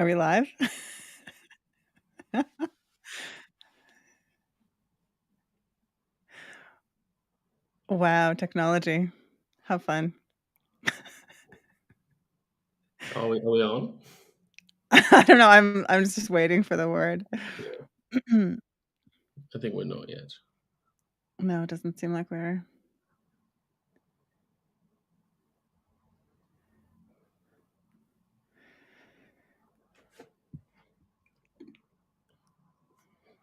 Are we live? Wow, technology. How fun. Are we on? I don't know. I'm just waiting for the word. Yeah, I think we're not yet. No, it doesn't seem like we're.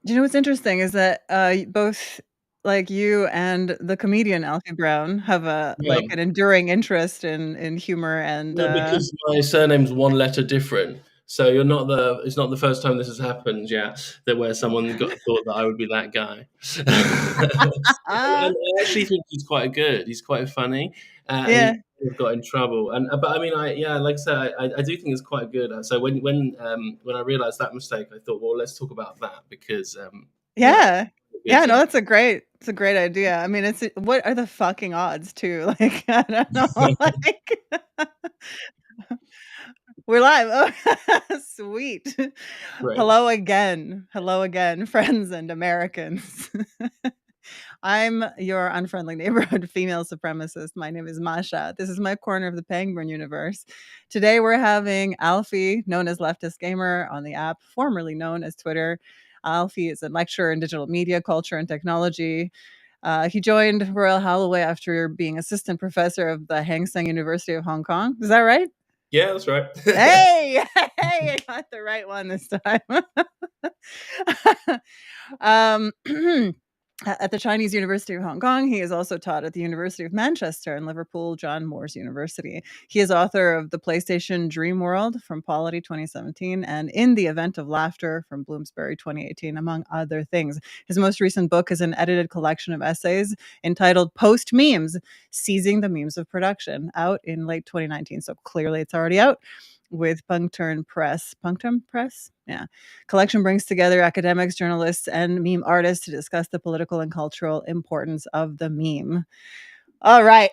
Do you know what's interesting is that both like you and the comedian Alfie Brown have a Yeah. like an enduring interest in humor and No, because my surname's one letter different. So it's not the first time this has happened, yeah, that where someone thought that I would be that guy. And I actually think he's quite good. He's quite funny, and he yeah. got in trouble. And but I mean, like I said, I do think it's quite good. So when I realised that mistake, I thought, well, let's talk about that because yeah, Yeah. good Yeah, to no, it's a great idea. I mean, it's what are the fucking odds too? Like, I don't know. Like we're live. Oh, sweet. great. Hello again. Hello again, friends and Americans. I'm your unfriendly neighborhood female supremacist. My name is Masha. This is my corner of the Penguin universe. Today we're having Alfie, known as Leftist Gamer on the app, formerly known as Twitter. Alfie is a lecturer in digital media, culture, and technology. He joined Royal Holloway after being assistant professor of the Hang Seng University of Hong Kong. Is that right? Yeah, that's right. Hey, hey, I got the right one this time. um, at the Chinese University of Hong Kong, he is also taught at the University of Manchester and Liverpool John Moores University. He is author of The PlayStation Dream World from Polity 2017 and In the Event of Laughter from Bloomsbury 2018, among other things. His most recent book is an edited collection of essays entitled Post Memes, Seizing the Memes of Production, out in late 2019. So clearly it's already out with Punctum Press. Punctum Press? Yeah. Collection brings together academics, journalists, and meme artists to discuss the political and cultural importance of the meme. All right.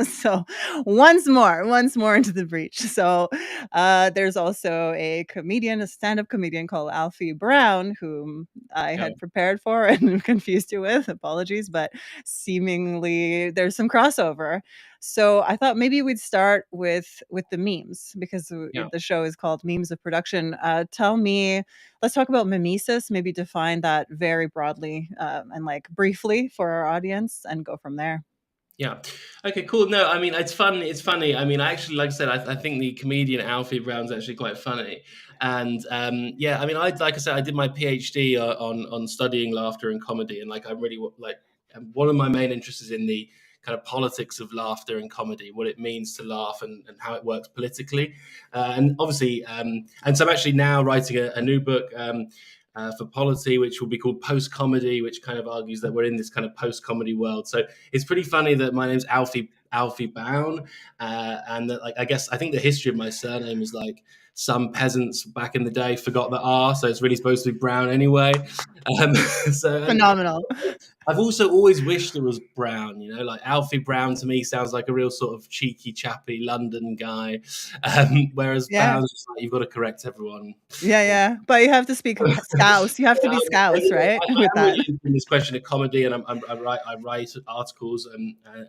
So once more into the breach. So there's also a comedian, a stand-up comedian called Alfie Brown, whom I Yeah. had prepared for and confused you with. Apologies, but seemingly there's some crossover. So I thought maybe we'd start with the memes because Yeah. the show is called Memes of Production. Tell me, let's talk about mimesis. Maybe define that very broadly and like briefly for our audience, and go from there. Yeah. Okay, cool. No, I mean, it's fun. It's funny. I mean, I actually, like I said, I think the comedian Alfie Brown's actually quite funny. And yeah, I mean, like I said, I did my PhD on studying laughter and comedy, and like I'm really like one of my main interests is in the kind of politics of laughter and comedy, what it means to laugh and how it works politically, and obviously, and so I'm actually now writing a new book. For polity, which will be called post comedy, which kind of argues that we're in this kind of post comedy world. So it's pretty funny that my name's Alfie Bown, and that, like, I think the history of my surname is like some peasants back in the day forgot the R, so it's really supposed to be Brown anyway. So and Phenomenal. I've also always wished it was Brown. You know, like Alfie Brown to me sounds like a real sort of cheeky, chappy London guy, whereas Yeah. Brown's just like you've got to correct everyone. Yeah, yeah. But you have to speak Scouse. You have to be Scouse, right? I With am that. really into this question of comedy, and I write articles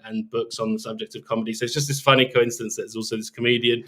and books on the subject of comedy. So it's just this funny coincidence that there's also this comedian,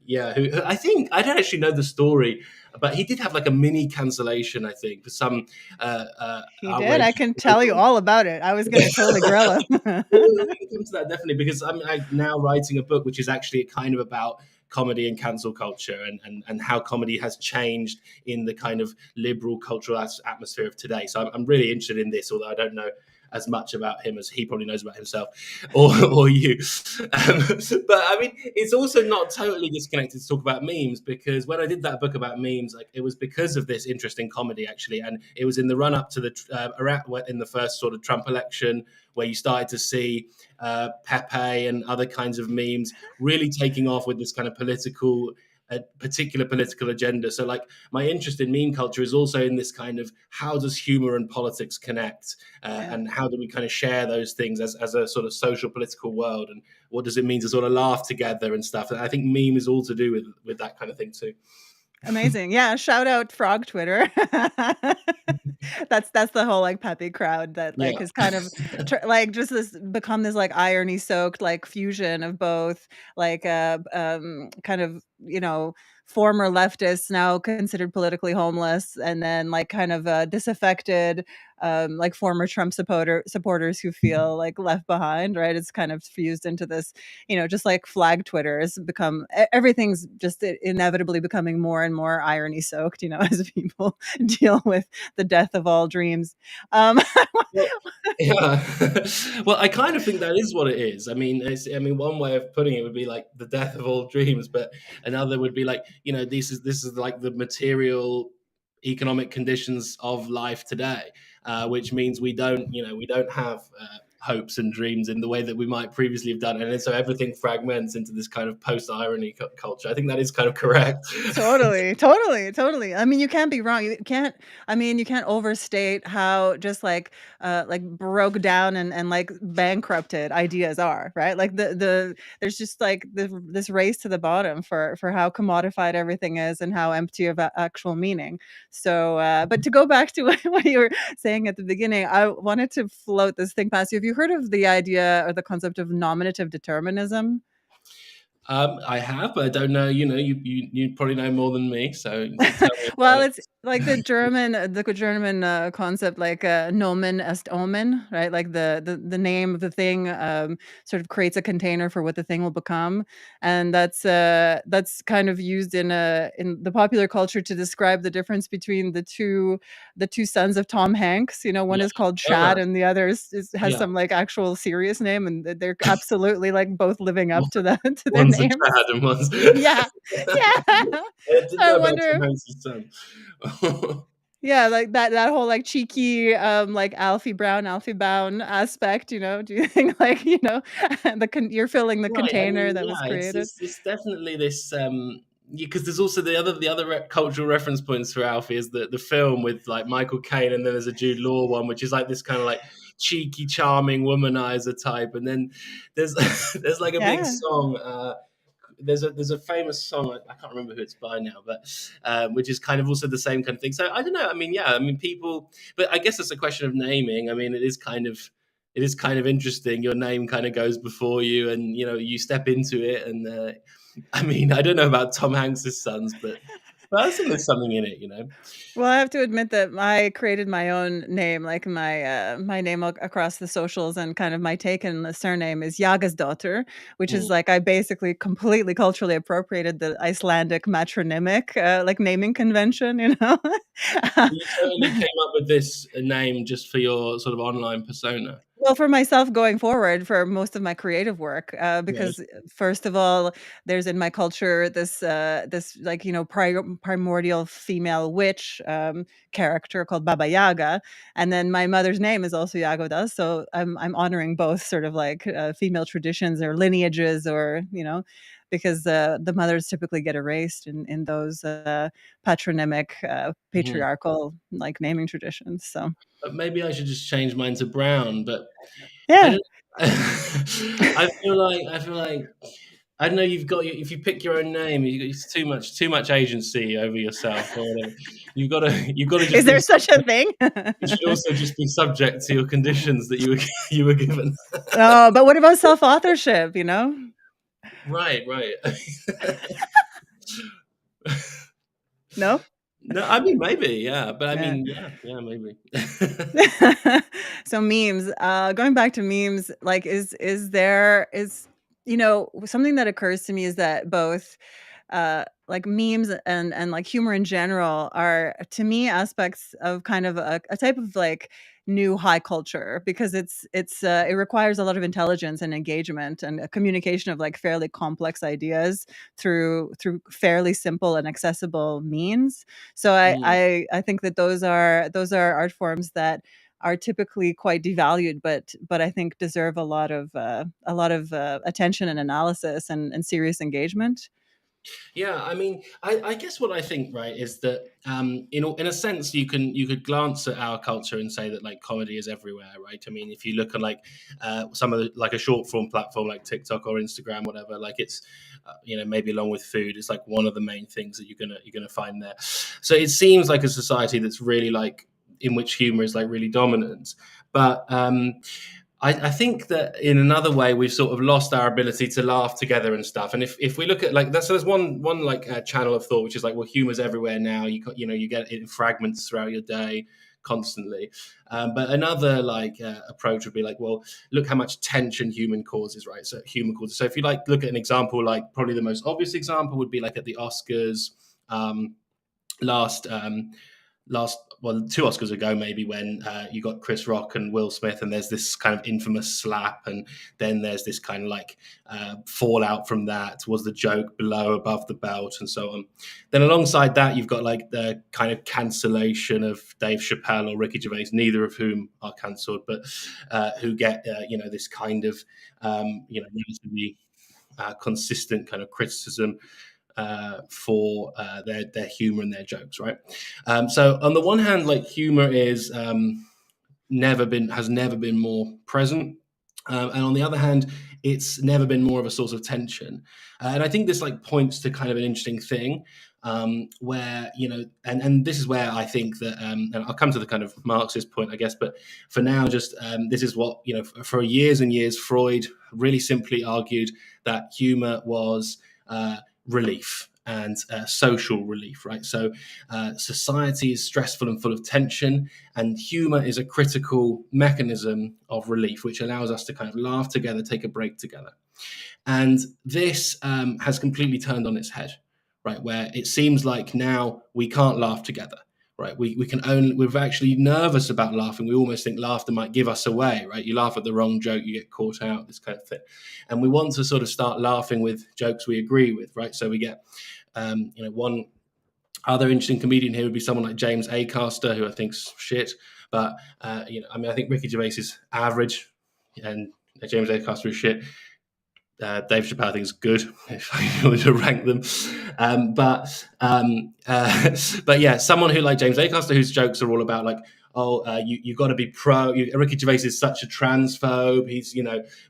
yeah, who I think I don't actually know the story, but he did have like a mini cancellation, I think, for some He did. I outrageous. can tell you all about it. I was going to totally grill him. We'll come to that definitely because I'm now writing a book which is actually kind of about comedy and cancel culture and how comedy has changed in the kind of liberal cultural atmosphere of today. So I'm really interested in this, although I don't know as much about him as he probably knows about himself or you. But I mean, it's also not totally disconnected to talk about memes because when I did that book about memes, like it was because of this interest in comedy actually, and it was in the run up to in the first sort of Trump election where you started to see Pepe and other kinds of memes really taking off with this kind of political a particular political agenda. So like my interest in meme culture is also in this kind of how does humor and politics connect, Yeah. and how do we kind of share those things as a sort of social political world, and what does it mean to sort of laugh together and stuff. And I think meme is all to do with that kind of thing too. Amazing. Yeah, shout out Frog Twitter. That's the whole, like, peppy crowd that, like, Yeah. is kind of like, just this become this, like, irony-soaked, like, fusion of both, like, kind of, former leftists now considered politically homeless, and then, like, kind of, disaffected, like, former Trump supporters who feel, like, left behind, right? It's kind of fused into this, just like flag Twitter has become everything's just inevitably becoming more and more irony soaked, as people deal with the death of all dreams. Um, Well, yeah. Well, I kind of think that is what it is. I mean, one way of putting it would be like the death of all dreams, but another would be like, this is like the material economic conditions of life today, which means we don't have hopes and dreams in the way that we might previously have done, and so everything fragments into this kind of post irony culture. I think that is kind of correct. Totally, totally, totally. I mean, you can't be wrong. You can't overstate how just like broke down and like bankrupted ideas are, right? Like there's just like this race to the bottom for how commodified everything is and how empty of actual meaning. So, but to go back to what you were saying at the beginning, I wanted to float this thing past you. Have you heard of the idea or the concept of nominative determinism? I have, but I don't know. You probably know more than me, so tell me about Well, it. it's like the German concept, like nomen est omen, right? Like the name of the thing sort of creates a container for what the thing will become, and that's kind of used in the popular culture to describe the difference between the two sons of Tom Hanks. One Yeah. is called Oh, Chad, right. and the other has Yeah. some like actual serious name, and they're absolutely like both living up to the to their One's a names. Chad and one's. Yeah, yeah. I didn't I know about Tom wonder. Hanks' son. Yeah, like that whole, like, cheeky, like, Alfie Brown, Alfie Bound aspect, do you think, like, you're filling the Right. I container mean, that was yeah, created? it's definitely this. Because there's also the other cultural reference points for Alfie is the film with like Michael Caine, and then there's a Jude Law one, which is like this kind of like cheeky, charming womanizer type, and then there's there's like a big Yeah. song. There's a famous song, I can't remember who it's by now, but which is kind of also the same kind of thing. So I don't know. I mean, yeah, I mean people, but I guess it's a question of naming. I mean, it is kind of interesting. Your name kind of goes before you, and you step into it. And I mean, I don't know about Tom Hanks's sons, but I think there's something in it. Well, I have to admit that I created my own name, like my name across the socials, and kind of my take and the surname is Jagasdottir, which is Mm. like I basically completely culturally appropriated the Icelandic matronymic like naming convention, You totally came up with this name just for your sort of online persona, Well, for myself going forward for most of my creative work, right? because first of all, there's in my culture this like primordial female witch character called Baba Yaga, and then my mother's name is also Yagoda, so I'm honoring both sort of like female traditions or lineages, or because the mothers typically get erased in those patronymic Mhm. patriarchal like naming traditions. So But maybe I should just change mine to brown. But I yeah. don't. I feel like I don't know. If you pick your own name, it's too much agency over yourself or whatever. You've got to Is just be there such a subject. thing? You should also just be subject to your conditions that you were you were given. Oh, but what about self-authorship, you know? Right, right. No? No, I mean maybe, yeah, but I Yeah. mean, yeah, yeah, maybe. So memes, going back to memes, like is something that occurs to me is that both like memes and like humor in general are to me aspects of kind of a type of like new high culture, because it requires a lot of intelligence and engagement and a communication of like fairly complex ideas through fairly simple and accessible means. So I Mm. I, I think that those are art forms that are typically quite devalued, but I think deserve a lot of attention and analysis and serious engagement. Yeah, I mean, I guess what I think, right, is that in a sense you could glance at our culture and say that like comedy is everywhere, right? I mean, if you look at like some of the, like a short form platform like TikTok or Instagram, whatever, like it's maybe along with food, it's like one of the main things that you're gonna find there. So it seems like a society that's really like in which humor is like really dominant, but I think that in another way we've sort of lost our ability to laugh together and stuff. And if we look at like that, so there's one like channel of thought which is like, well, humor's everywhere now. You get it in fragments throughout your day constantly. But another like approach would be like, well, look how much tension human causes, right? So human causes. So if you like look at an example, like probably the most obvious example would be like at the Oscars. Last last well 2 Oscars ago maybe when you got Chris Rock and Will Smith and there's this kind of infamous slap and then there's this kind of like fallout from that. Was the joke below above the belt and so on. Then alongside that you've got like the kind of cancellation of Dave Chappelle or Ricky Gervais, neither of whom are cancelled, but who get this kind of relatively consistent kind of criticism for their humor and their jokes, right? So on the one hand, like humor is has never been more present, and on the other hand, it's never been more of a source of tension. And I think this like points to kind of an interesting thing. Where and this is where I think that, and I'll come to the kind of Marxist point, I guess, but for now, just this is what for years and years, Freud really simply argued that humor was relief and social relief, right? So society is stressful and full of tension, and humor is a critical mechanism of relief, which allows us to kind of laugh together, take a break together. And this has completely turned on its head, right? Where it seems like now we can't laugh together, right? We can only, we're actually nervous about laughing. We almost think laughter might give us away, right? You laugh at the wrong joke, you get caught out, this kind of thing. And we want to sort of start laughing with jokes we agree with, right? So we get, one other interesting comedian here would be someone like James Acaster, who I think's shit. But, I think Ricky Gervais is average and James Acaster is shit. Dave Chappelle I think is good if I were to rank them, but yeah, someone who like James Acaster, whose jokes are all about like, you've got to be pro. Ricky Gervais is such a transphobe. He's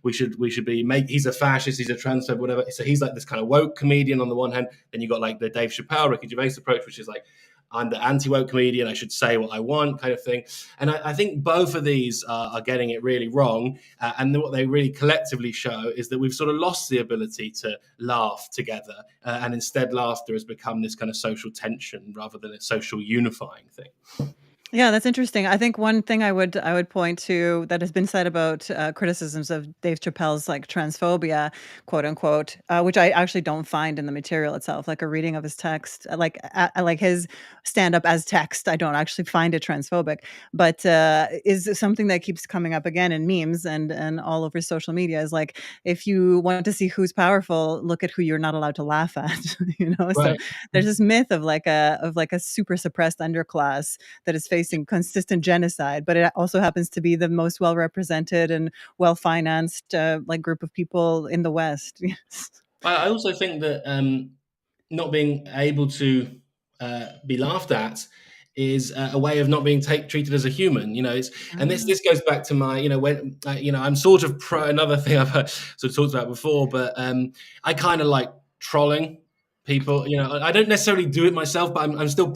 we should be he's a fascist. He's a transphobe, whatever. So he's like this kind of woke comedian on the one hand. Then you got like the Dave Chappelle, Ricky Gervais approach, which is like, I'm the anti-woke comedian. I should say what I want, kind of thing. And I think both of these are getting it really wrong. And what they really collectively show is that we've sort of lost the ability to laugh together, and instead laughter has become this kind of social tension rather than a social unifying thing. Yeah, that's interesting. I think one thing I would point to that has been said about criticisms of Dave Chappelle's like transphobia, quote unquote, which I actually don't find in the material itself. Like a reading of his text, I like his stand up as text. I don't actually find it transphobic, but is something that keeps coming up again in memes and all over social media. Is like, if you want to see who's powerful, look at who you're not allowed to laugh at. So Right. there's this myth of like a super suppressed underclass that is facing consistent genocide, but it also happens to be the most well represented and well financed like group of people in the West. Yes. I also think that not being able to be laughed at is a way of not being treated as a human. And Ah. this goes back to my, when I'm sort of pro another thing I've sort of talked about before, but I kind of like trolling people. I don't necessarily do it myself, but I'm still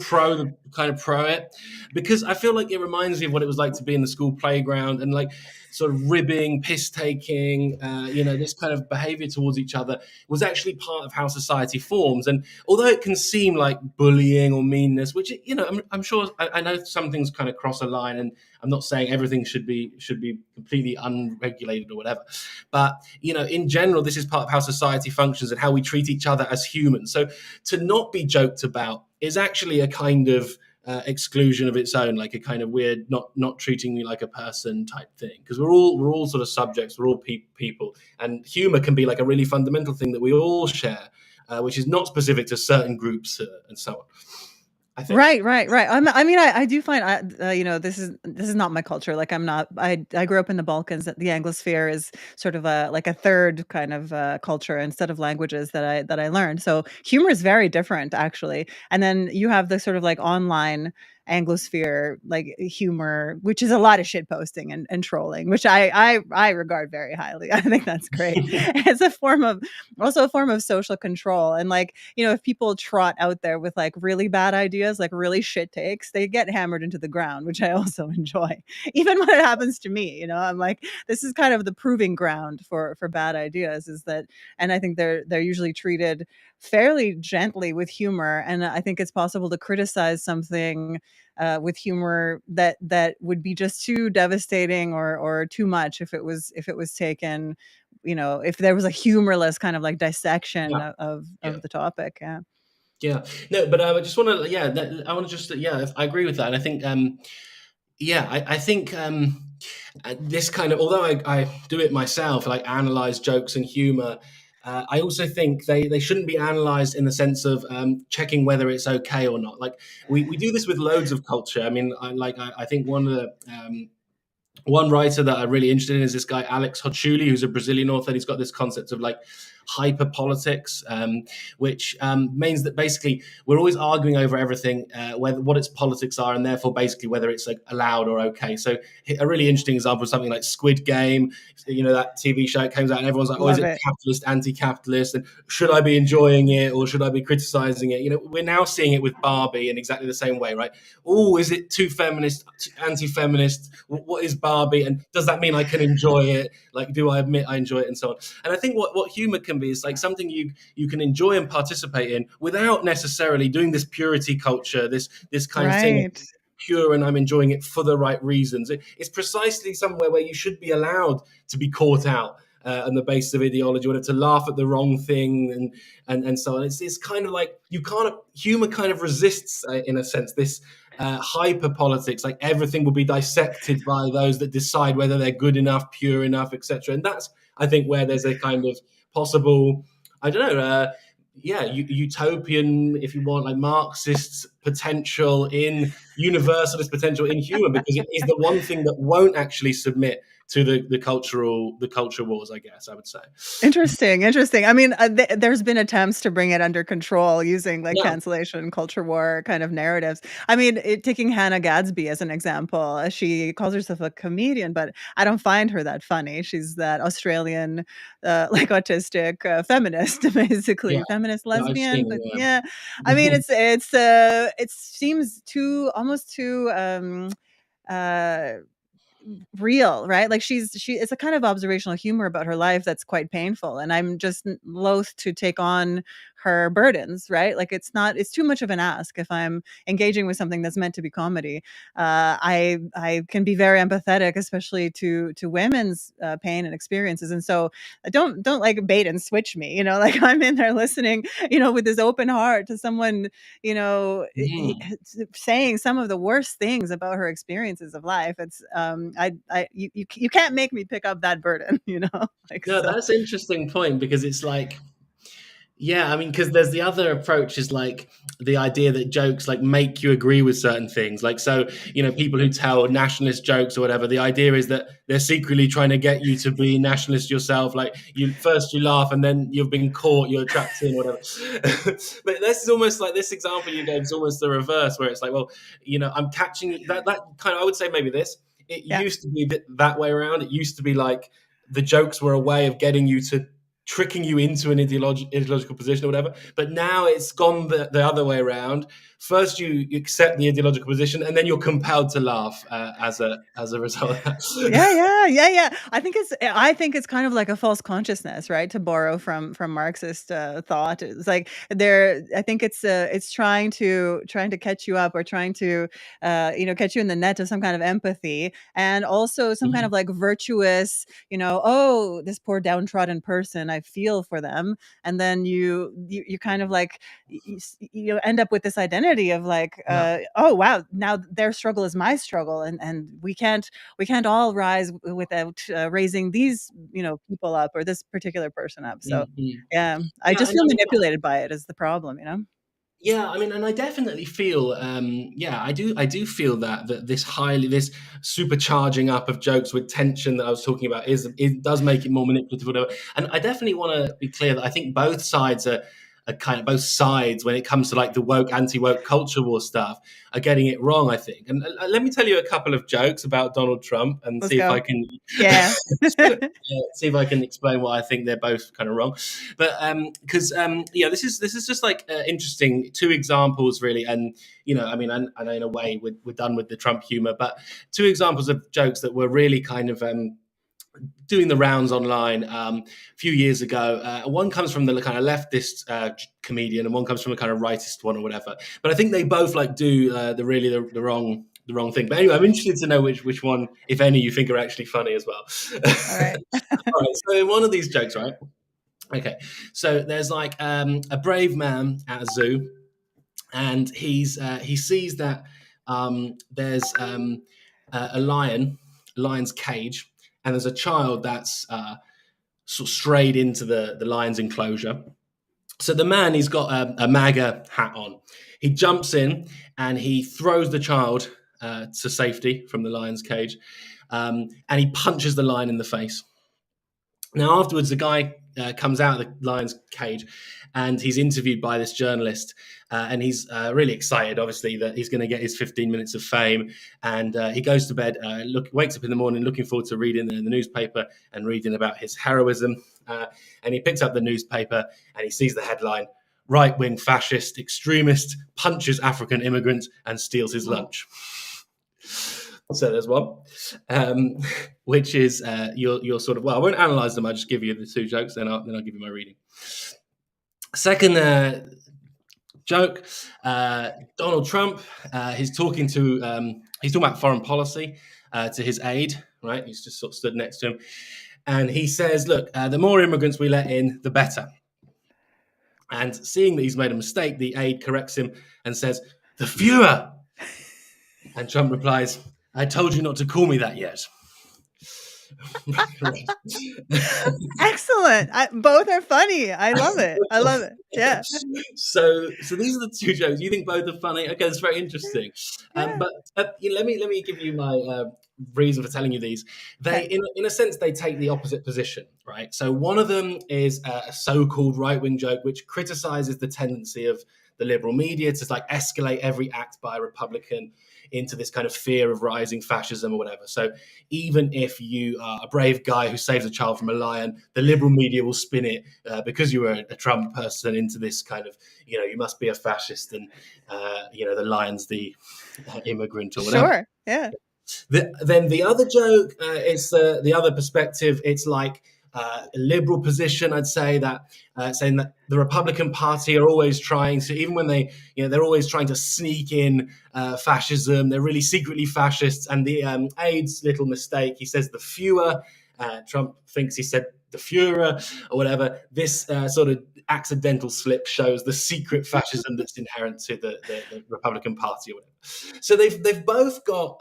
kind of pro it, because I feel like it reminds me of what it was like to be in the school playground and like sort of ribbing, piss taking, this kind of behavior towards each other was actually part of how society forms. And although it can seem like bullying or meanness, which I'm sure I know some things kind of cross a line, and I'm not saying everything should be completely unregulated or whatever, but in general, this is part of how society functions and how we treat each other as humans. So to not be joked about is actually a kind of exclusion of its own, like a kind of weird not treating me like a person type thing, because we're all sort of subjects, we're all people, and humor can be like a really fundamental thing that we all share, which is not specific to certain groups and so on. I think. Right, right, right. I mean, I do find this is not my culture. Like, I grew up in the Balkans. The Anglosphere is sort of a like a third kind of culture and set of languages that I learned. So humor is very different, actually. And then you have the sort of like online Anglosphere like humor, which is a lot of shit posting and trolling, which I regard very highly. I think that's great. It's a form of also a form of social control. And like, if people trot out there with like really bad ideas, like really shit takes, they get hammered into the ground, which I also enjoy. Even when it happens to me, I'm like, this is kind of the proving ground for bad ideas is that, and I think they're usually treated fairly gently with humor. And I think it's possible to criticize something with humor that would be just too devastating or too much if it was taken, if there was a humorless kind of like dissection Yeah, of yeah. the topic. Yeah. Yeah, no, but I just want to, yeah, I want to just, yeah, I agree with that. And I think, yeah, I think this kind of, although I do it myself, like analyze jokes and humor, I also think they shouldn't be analyzed in the sense of checking whether it's okay or not. Like we do this with loads of culture. I mean, I think one writer that I'm really interested in is this guy Alex Hochuli, who's a Brazilian author. And he's got this concept of like hyper politics, which means that basically we're always arguing over everything, whether what its politics are, and therefore basically whether it's like allowed or okay. So a really interesting example is something like Squid Game. That TV show comes out and everyone's like, "Oh, is Love it it. capitalist, anti-capitalist? And should I be enjoying it or should I be criticizing it?" We're now seeing it with Barbie in exactly the same way, right? Oh, is it too feminist, anti-feminist? What is Barbie, and does that mean I can enjoy it? Like, do I admit I enjoy it, and so on? And I think what humor can be is like something you can enjoy and participate in without necessarily doing this purity culture, this kind of thing of Right. pure and I'm enjoying it for the right reasons. It's precisely somewhere where you should be allowed to be caught out on the basis of ideology, or to laugh at the wrong thing, and so on. It's kind of like you can't humor kind of resists in a sense this hyper politics. Like everything will be dissected by those that decide whether they're good enough, pure enough, etc. And that's I think where there's a kind of possible, I don't know. Yeah, utopian, if you want, like Marxist potential in universalist potential in humor, because it is the one thing that won't actually submit to the culture wars. I guess I would say. Interesting, interesting. I mean, there's been attempts to bring it under control using like Yeah, cancellation, culture war kind of narratives. I mean, taking Hannah Gadsby as an example, she calls herself a comedian, but I don't find her that funny. She's that Australian, like autistic feminist, yeah, basically feminist yeah. I've lesbian. But seen. yeah, I mean, it seems too almost too uh real, right? Like she it's a kind of observational humor about her life that's quite painful, and I'm just loath to take on her burdens, right? Like it's too much of an ask if I'm engaging with something that's meant to be comedy. I can be very empathetic, especially to women's pain and experiences, and so don't like bait and switch me, like I'm in there listening, with this open heart to someone, Mhm. saying some of the worst things about her experiences of life. It's you can't make me pick up that burden, like No, so. that's an interesting point because it's like, yeah, I mean, because there's the other approach is like the idea that jokes like make you agree with certain things. Like, so, people who tell nationalist jokes or whatever, the idea is that they're secretly trying to get you to be nationalist yourself. Like, you laugh and then you've been caught, you're trapped in, whatever. But this is almost like this example you gave is almost the reverse, where it's like, well, I'm catching that kind of, I would say maybe this. It Yeah. used to be that way around. It used to be like the jokes were a way of getting you to tricking you into an ideological position or whatever. But now it's gone the other way around. First, you accept the ideological position, and then you're compelled to laugh as a result of Yeah, that. yeah, yeah, yeah. I think it's kind of like a false consciousness, right? To borrow from Marxist thought, it's like there. I think it's trying to catch you up, or trying to catch you in the net of some kind of empathy, and also some kind of like virtuous, oh, this poor downtrodden person, I feel for them, and then you kind of like end up with this identity of like, Yeah, oh wow, now their struggle is my struggle, and we can't all rise without raising these, people up, or this particular person up. So, mhm. yeah, I Yeah, just and feel I mean, manipulated by it is the problem. Yeah, I mean, and I definitely feel, yeah, I do feel that this supercharging up of jokes with tension that I was talking about is it does make it more manipulative, whatever. And I definitely want to be clear that I think both sides are kind of both sides when it comes to like the woke, anti-woke culture war stuff are getting it wrong, I think. And let me tell you a couple of jokes about Donald Trump and Let's see if I go. can Yeah. see if I can explain why I think they're both kind of wrong. But because yeah, this is just like interesting two examples really, and I mean, I know in a way we're done with the Trump humor, but two examples of jokes that were really kind of doing the rounds online a few years ago. One comes from the kind of leftist comedian, and one comes from a kind of rightist one or whatever. But I think they both like do the wrong thing. But anyway, I'm interested to know which one, if any, you think are actually funny as well. All right. All right, so in one of these jokes, right? Okay, so there's like a brave man at a zoo, and he sees that there's a lion's cage, and there's a child that's sort of strayed into the lion's enclosure. So the man, he's got a MAGA hat on. He jumps in and he throws the child to safety from the lion's cage, and he punches the lion in the face. Now, afterwards, the guy comes out of the lion's cage and he's interviewed by this journalist. And he's really excited, obviously, that he's going to get his 15 minutes of fame. And he goes to bed, wakes up in the morning looking forward to reading the newspaper and reading about his heroism. And he picks up the newspaper and he sees the headline: right wing fascist extremist punches African immigrant and steals his lunch. So there's one, which is your sort of, well, I won't analyze them. I'll just give you the two jokes, then I'll give you my reading. Second joke: Donald Trump. He's talking about foreign policy to his aide. Right, he's just sort of stood next to him, and he says, "Look, the more immigrants we let in, the better." And seeing that he's made a mistake, the aide corrects him and says, "The Führer." And Trump replies, "I told you not to call me that yet." Excellent. Both are funny. I love it. I love it. Yeah. So these are the two jokes. You think both are funny? Okay, that's very interesting. Yeah. But let me give you my reason for telling you these. They, Okay. in a sense, they take the opposite position, right? So one of them is a so-called right-wing joke, which criticizes the tendency of the liberal media to like escalate every act by a Republican into this kind of fear of rising fascism or whatever. So even if you are a brave guy who saves a child from a lion, the liberal media will spin it because you were a Trump person into this kind of, you must be a fascist, and the lion's the immigrant or whatever. Sure. Yeah. Then the other joke is the other perspective. It's like a liberal position, I'd say, that saying that the Republican Party are always trying to, even when they're always trying to sneak in fascism. They're really secretly fascists. And the aide's little mistake, he says the Führer. Trump thinks he said the Führer or whatever. This sort of accidental slip shows the secret fascism that's inherent to the Republican Party or whatever. So they've both got.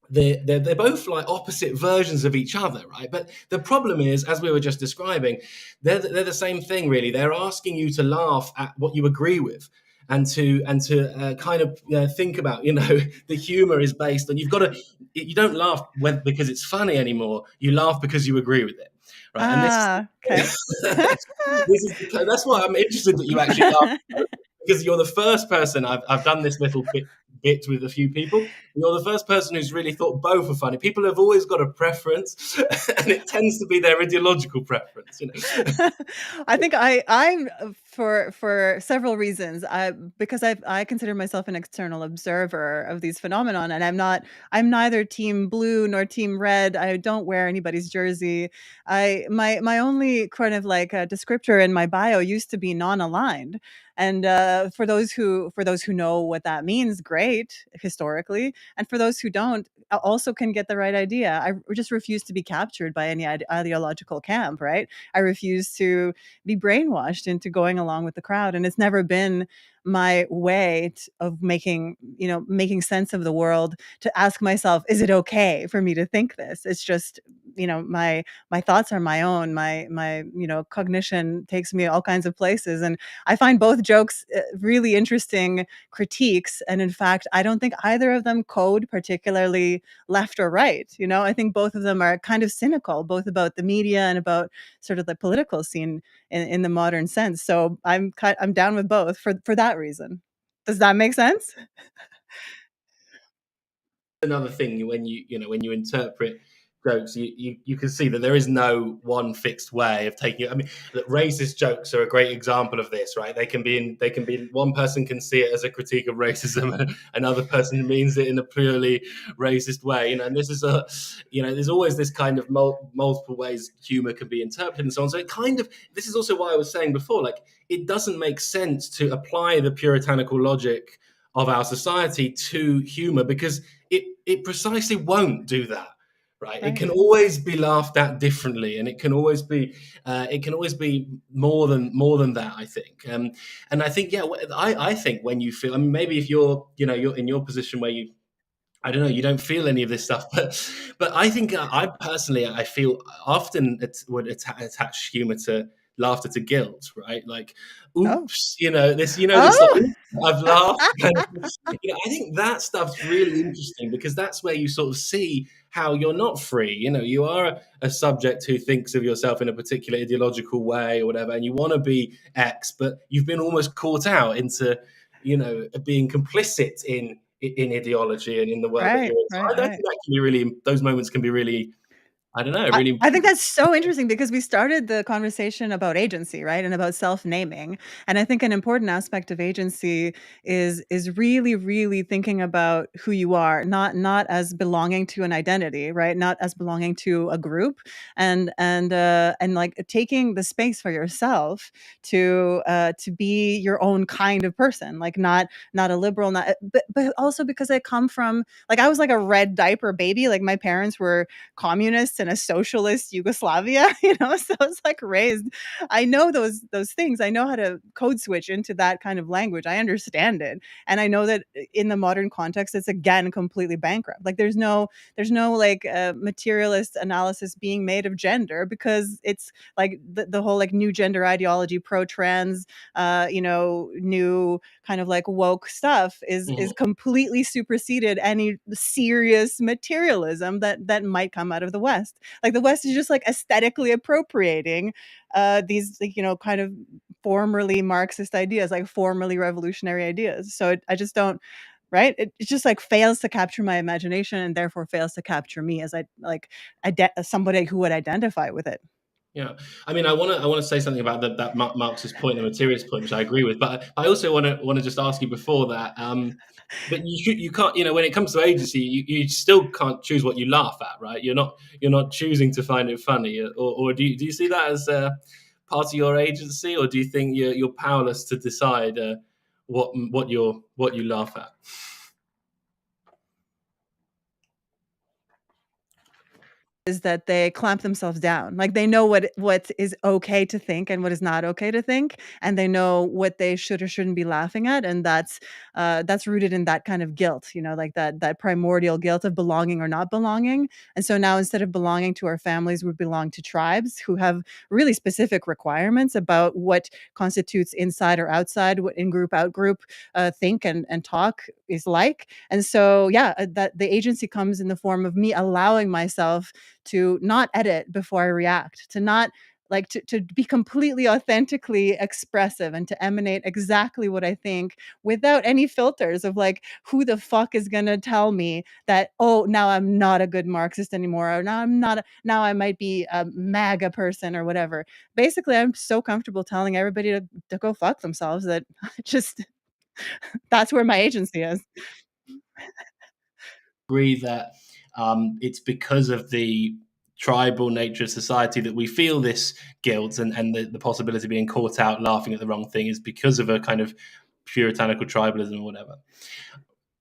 They're both like opposite versions of each other, right? But the problem is, as we were just describing, they're the same thing, really. They're asking you to laugh at what you agree with, and to kind of think about, the humor is based on, you don't laugh because it's funny anymore. You laugh because you agree with it, right? And this Okay. that's why I'm interested that you actually laugh, because you're the first person I've done this little bit with a few people. You're the first person who's really thought both are funny. People have always got a preference, and it tends to be their ideological preference. I think I'm for several reasons. Because I consider myself an external observer of these phenomenon, and I'm neither team blue nor team red. I don't wear anybody's jersey. My only kind of like descriptor in my bio used to be non-aligned. And for those who know what that means, great, historically. And for those who don't, also can get the right idea. I just refuse to be captured by any ideological camp, right? I refuse to be brainwashed into going along with the crowd. And it's never been my way of making sense of the world, to ask myself, is it okay for me to think this? It's just my thoughts are my own. My cognition takes me all kinds of places, and I find both jokes really interesting critiques. And in fact, I don't think either of them code particularly left or right. I think both of them are kind of cynical, both about the media and about sort of the political scene in the modern sense. So I'm down with both for that reason. Does that make sense? Another thing when when you interpret jokes, you can see that there is no one fixed way of taking it. I mean, that racist jokes are a great example of this, right? They can be one person can see it as a critique of racism, another person means it in a purely racist way. And this is there's always this kind of multiple ways humor can be interpreted and so on. So it kind of, this is also why I was saying before, like, it doesn't make sense to apply the puritanical logic of our society to humor, because it precisely won't do that, right? It Right. can always be laughed at differently, and it can always be more than that, I think. And I think, yeah, I think when you feel, I mean, maybe if you're in your position where you, I don't know, you don't feel any of this stuff, but I think, I personally, I feel often it would attach humor to laughter to guilt, right? Like, Oh. oops, this, like, Oh! "Oops, I've laughed." Kind of, I think that stuff's really interesting, because that's where you sort of see how you're not free. You are a subject who thinks of yourself in a particular ideological way or whatever, and you want to be X, but you've been almost caught out into, being complicit in ideology and in the world that you're Right, in. right, So I think right. that can be really, those moments can be really, I don't know, I really. I think that's so interesting because we started the conversation about agency, right? And about self-naming. And I think an important aspect of agency is really, really thinking about who you are, not as belonging to an identity, right? Not as belonging to a group, and like taking the space for yourself to be your own kind of person, like not a liberal, not but also because I come from, like, I was like a red diaper baby. Like, my parents were communists in a socialist Yugoslavia, so it's like raised. I know those things. I know how to code switch into that kind of language. I understand it. And I know that in the modern context, it's again completely bankrupt. Like, there's no like materialist analysis being made of gender, because it's like the whole like new gender ideology, pro trans, new kind of like woke stuff is Mhm. completely superseded any serious materialism that might come out of the West. Like, the West is just like aesthetically appropriating these, like, kind of formerly Marxist ideas, like formerly revolutionary ideas. So I just don't, right? It just like fails to capture my imagination, and therefore fails to capture me as I like as somebody who would identify with it. Yeah, I mean, I want to say something about that Marxist point, the materialist point, which I agree with. But I also want to just ask you before that. But you can't, when it comes to agency, you still can't choose what you laugh at, right? You're not choosing to find it funny, or do you see that as part of your agency, or do you think you're powerless to decide what you laugh at? Is that they clamp themselves down. Like, they know what is okay to think and what is not okay to think, and they know what they should or shouldn't be laughing at, and that's rooted in that kind of guilt, like that primordial guilt of belonging or not belonging. And so now, instead of belonging to our families, we belong to tribes who have really specific requirements about what constitutes inside or outside, what in group out group think and talk is like. And so, yeah, that the agency comes in the form of me allowing myself to not edit before I react, to not like to be completely authentically expressive and to emanate exactly what I think without any filters of like, who the fuck is gonna tell me that, oh, now I'm not a good Marxist anymore, or now I'm not now I might be a MAGA person or whatever. Basically, I'm so comfortable telling everybody to go fuck themselves that just that's where my agency is. Agree that it's because of the tribal nature of society that we feel this guilt, and the possibility of being caught out laughing at the wrong thing is because of a kind of puritanical tribalism or whatever.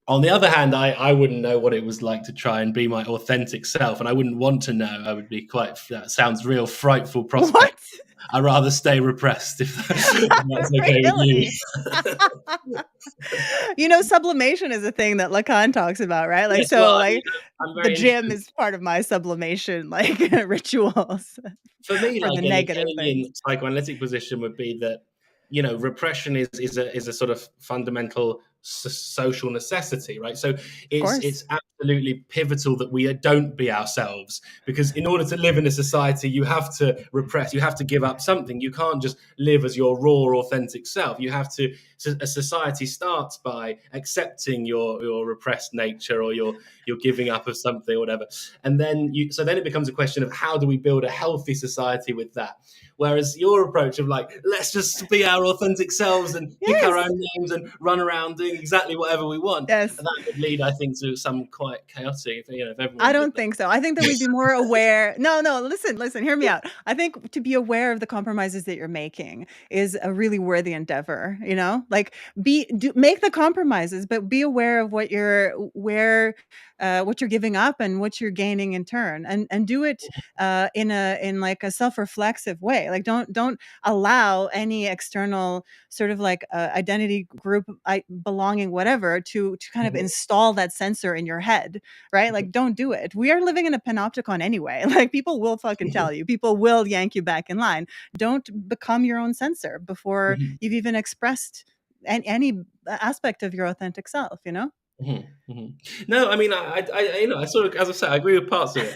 On the other hand, I wouldn't know what it was like to try and be my authentic self, and I wouldn't want to know. I would be quite, that sounds real frightful prospect. What? I'd rather stay repressed if, if that's okay with you. Really? Sublimation is a thing that Lacan talks about, right? Like, Yes, well, so, I mean, like, I'm the very gym interested. is part of my sublimation, like, rituals For me, for like the an negative things. Hegelian psychoanalytic position would be that repression is a sort of fundamental social necessity, right? So Of it's course. it's absolutely pivotal that we don't be ourselves, because in order to live in a society, you have to repress, you have to give up something. You can't just live as your raw, authentic self. You have to. So a society starts by accepting your repressed nature, or your giving up of something or whatever, and then it becomes a question of how do we build a healthy society with that. Whereas your approach of like, let's just be our authentic selves and pick our Yes. own names and run around doing exactly whatever we want, Yes. that would lead, I think, to some quite chaotic, if I everyone did don't that. think so. I think that we'd be more aware. No, no, listen, hear me out. I think to be aware of the compromises that you're making is a really worthy endeavor, Like make the compromises, but be aware of what you're giving up and what you're gaining in turn, and do it in like a self-reflexive way. Like don't allow any external sort of like identity group belonging whatever to kind of Mhm, install that sensor in your head, right? Like, don't do it. We are living in a panopticon anyway. Like, people will fucking mhm, tell you, people will yank you back in line. Don't become your own censor before mhm, you've even expressed any aspect of your authentic self, mhm, mhm. No, I mean, I sort of, as I said, I agree with parts of it,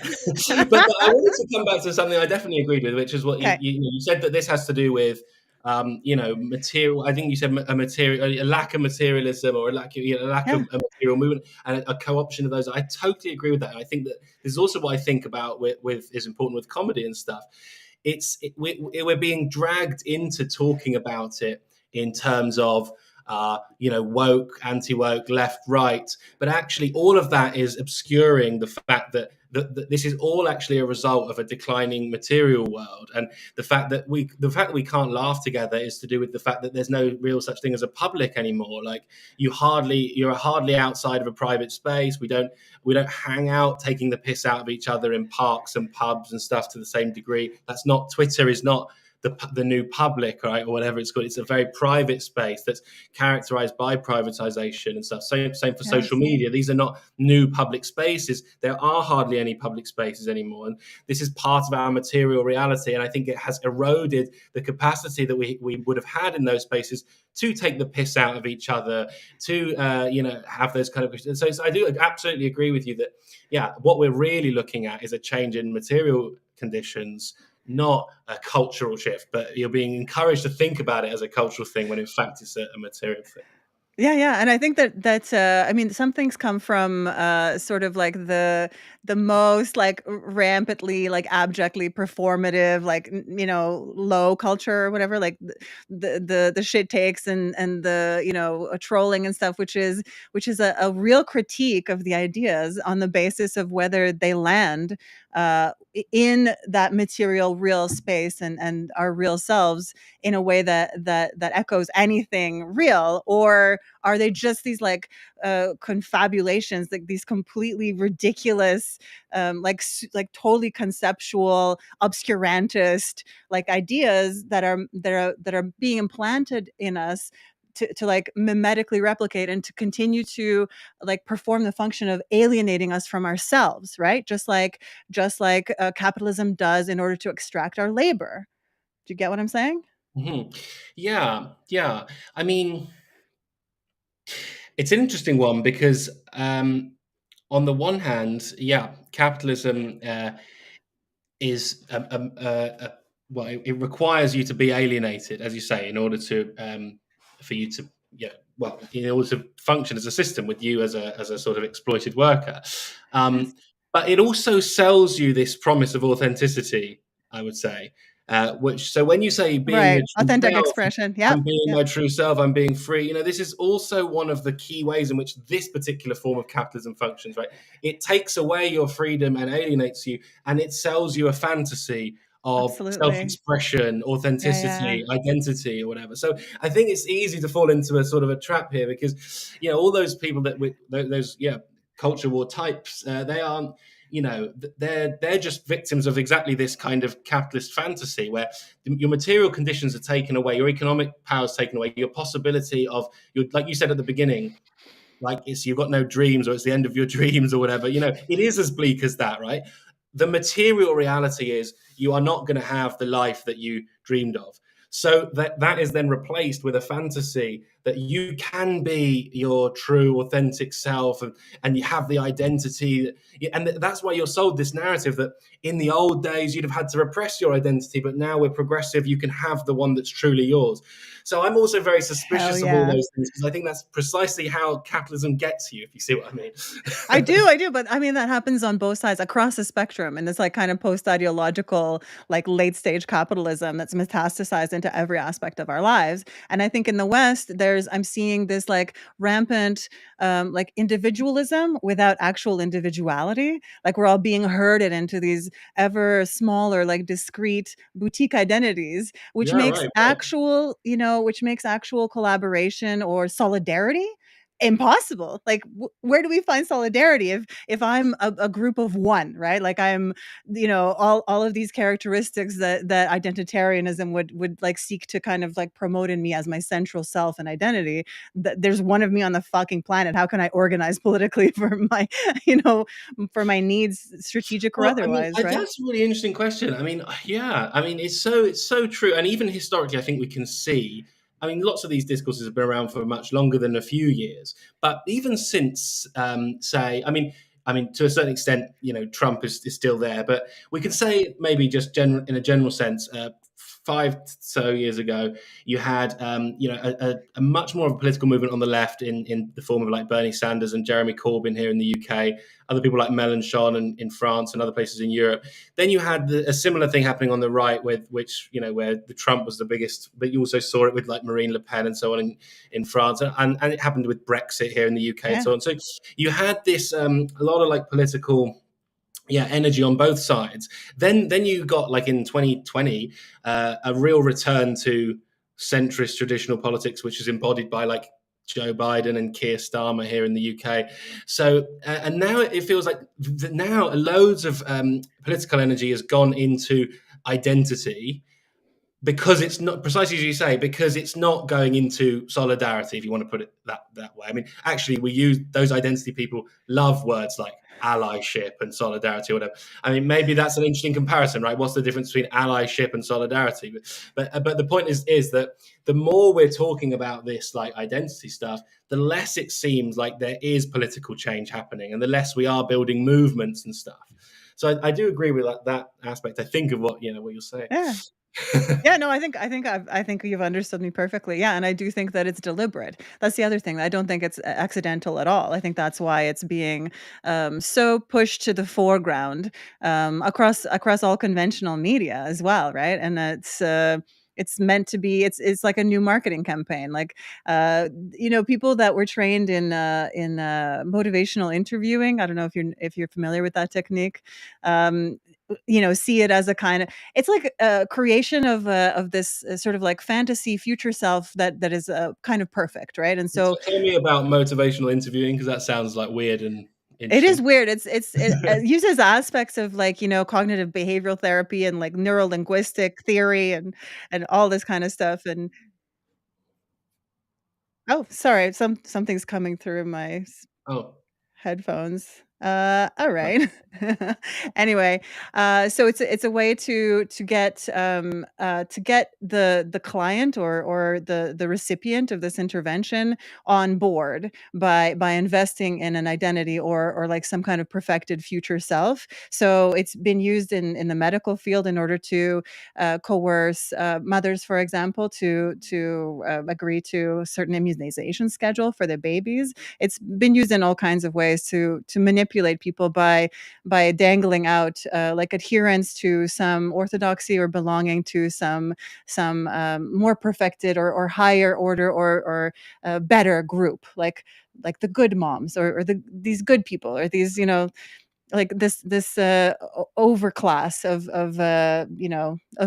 but I wanted to come back to something I definitely agreed with, which is what Okay. you said, that this has to do with, material. I think you said a material, a lack of materialism, or a lack of Yeah. a material movement, and a co-option of those. I totally agree with that, and I think that this is also what I think about with is important with comedy and stuff. We're being dragged into talking about it in terms of woke, anti-woke, left, right, but actually all of that is obscuring the fact that this is all actually a result of a declining material world, and the fact that we can't laugh together is to do with the fact that there's no real such thing as a public anymore. Like, you're hardly outside of a private space. We don't hang out taking the piss out of each other in parks and pubs and stuff to the same degree. That's not, Twitter is not the new public, right, or whatever it's called. It's a very private space that's characterized by privatization and stuff. Same for social Yes. media. These are not new public spaces. There are hardly any public spaces anymore, and this is part of our material reality. And I think it has eroded the capacity that we would have had in those spaces to take the piss out of each other, to have those kind of. So I do absolutely agree with you that, yeah, what we're really looking at is a change in material conditions, not a cultural shift. But you're being encouraged to think about it as a cultural thing when in fact it's a material thing. Yeah, yeah, and I think I mean, some things come from sort of like the most like rampantly, like abjectly performative, like low culture or whatever, like the shit takes and the trolling and stuff, which is a real critique of the ideas on the basis of whether they land in that material real space and our real selves in a way that echoes anything real, or are they just these like confabulations, like these completely ridiculous, like totally conceptual, obscurantist like ideas that are being implanted in us to like mimetically replicate and to continue to like perform the function of alienating us from ourselves, right? Just like capitalism does in order to extract our labor. Do you get what I'm saying? Mhm. Yeah, yeah. I mean, it's an interesting one because, on the one hand, yeah, capitalism is well, it requires you to be alienated, as you say, in order to for you to, yeah, well, in order to function as a system with you as a sort of exploited worker. Yes. Um, but it also sells you this promise of authenticity, I would say. Which, so when you say being your Right. true Authentic self, expression. Yep. I'm being Yep. my true self, I'm being free. This is also one of the key ways in which this particular form of capitalism functions, right? It takes away your freedom and alienates you, and it sells you a fantasy of Absolutely. self-expression, Yeah, yeah. authenticity, identity, or whatever. So I think it's easy to fall into a sort of a trap here, because all those people that those culture war types, they aren't. they're just victims of exactly this kind of capitalist fantasy where your material conditions are taken away, your economic power is taken away, your possibility of your, like you said at the beginning, like it's you've got no dreams or it's the end of your dreams or whatever. It is as bleak as that, right? The material reality is you are not going to have the life that you dreamed of. So that is then replaced with a fantasy that you can be your true, authentic self, and you have the identity. And that's why you're sold this narrative that in the old days you'd have had to repress your identity, but now we're progressive, you can have the one that's truly yours. So I'm also very Hell suspicious of all yeah. those things because I think that's precisely how capitalism gets you, if you see what I mean. I do, but I mean that happens on both sides across the spectrum, and this like kind of post-ideological, like late stage capitalism that's metastasized into every aspect of our lives. And I think in the West, I'm seeing this like rampant, like individualism without actual individuality. Like we're all being herded into these ever smaller, like discrete boutique identities, which Yeah, makes right, right. actual, which makes actual collaboration or solidarity impossible. Like where do we find solidarity if I'm a group of one, right? Like I'm, all of these characteristics that identitarianism would like seek to kind of like promote in me as my central self and identity. There's one of me on the fucking planet. How can I organize politically for my, you know for my needs, strategic or Well, I mean, otherwise, right? that's a really interesting question. I mean, yeah, I mean, it's so true, and even historically, I think we can see. I mean, lots of these discourses have been around for much longer than a few years, but even since, say, I mean, to a certain extent, Trump is still there, but we can say maybe just in a general sense, 5 so years ago, you had, a much more of a political movement on the left in the form of like Bernie Sanders and Jeremy Corbyn here in the UK, other people like Mélenchon in France and other places in Europe. Then you had a similar thing happening on the right, with which where the Trump was the biggest, but you also saw it with like Marine Le Pen and so on in France, and it happened with Brexit here in the UK and Yeah. so on. So you had this a lot of like political energy on both sides. Then you got like in 2020 a real return to centrist traditional politics, which is embodied by like Joe Biden and Keir Starmer here in the UK. So and now it feels like now loads of political energy has gone into identity, because it's not, precisely as you say, because it's not going into solidarity, if you want to put it that way. I mean, actually, we use those identity people love words like allyship and solidarity or whatever. I mean, maybe that's an interesting comparison, right? What's the difference between allyship and solidarity? But the point is that the more we're talking about this like identity stuff, the less it seems like there is political change happening, and the less we are building movements and stuff. So I do agree with that aspect. I think of what you're saying. Yeah. Yeah, no, I think you've understood me perfectly. Yeah, and I do think that it's deliberate. That's the other thing. I don't think it's accidental at all. I think that's why it's being so pushed to the foreground, across all conventional media as well, right? And it's meant to be. It's like a new marketing campaign. Like, people that were trained in motivational interviewing. I don't know if you're familiar with that technique. Um, see it as a kind of, it's like a creation of this sort of like fantasy future self that is kind of perfect, right? And so So tell me about motivational interviewing, because that sounds like weird and it is interesting. weird. It uses aspects of like cognitive behavioral therapy and like neuro linguistic theory and all this kind of stuff. And oh, sorry, something's coming through my Oh, headphones. All right. right. Anyway, so it's a way to get the client or the recipient of this intervention on board by investing in an identity or like some kind of perfected future self. So it's been used in the medical field in order to coerce mothers, for example, to agree to a certain immunization schedule for their babies. It's been used in all kinds of ways to manipulate people by dangling out like adherence to some orthodoxy or belonging to some more perfected or higher order or better group, like the good moms or these good people or these like this overclass of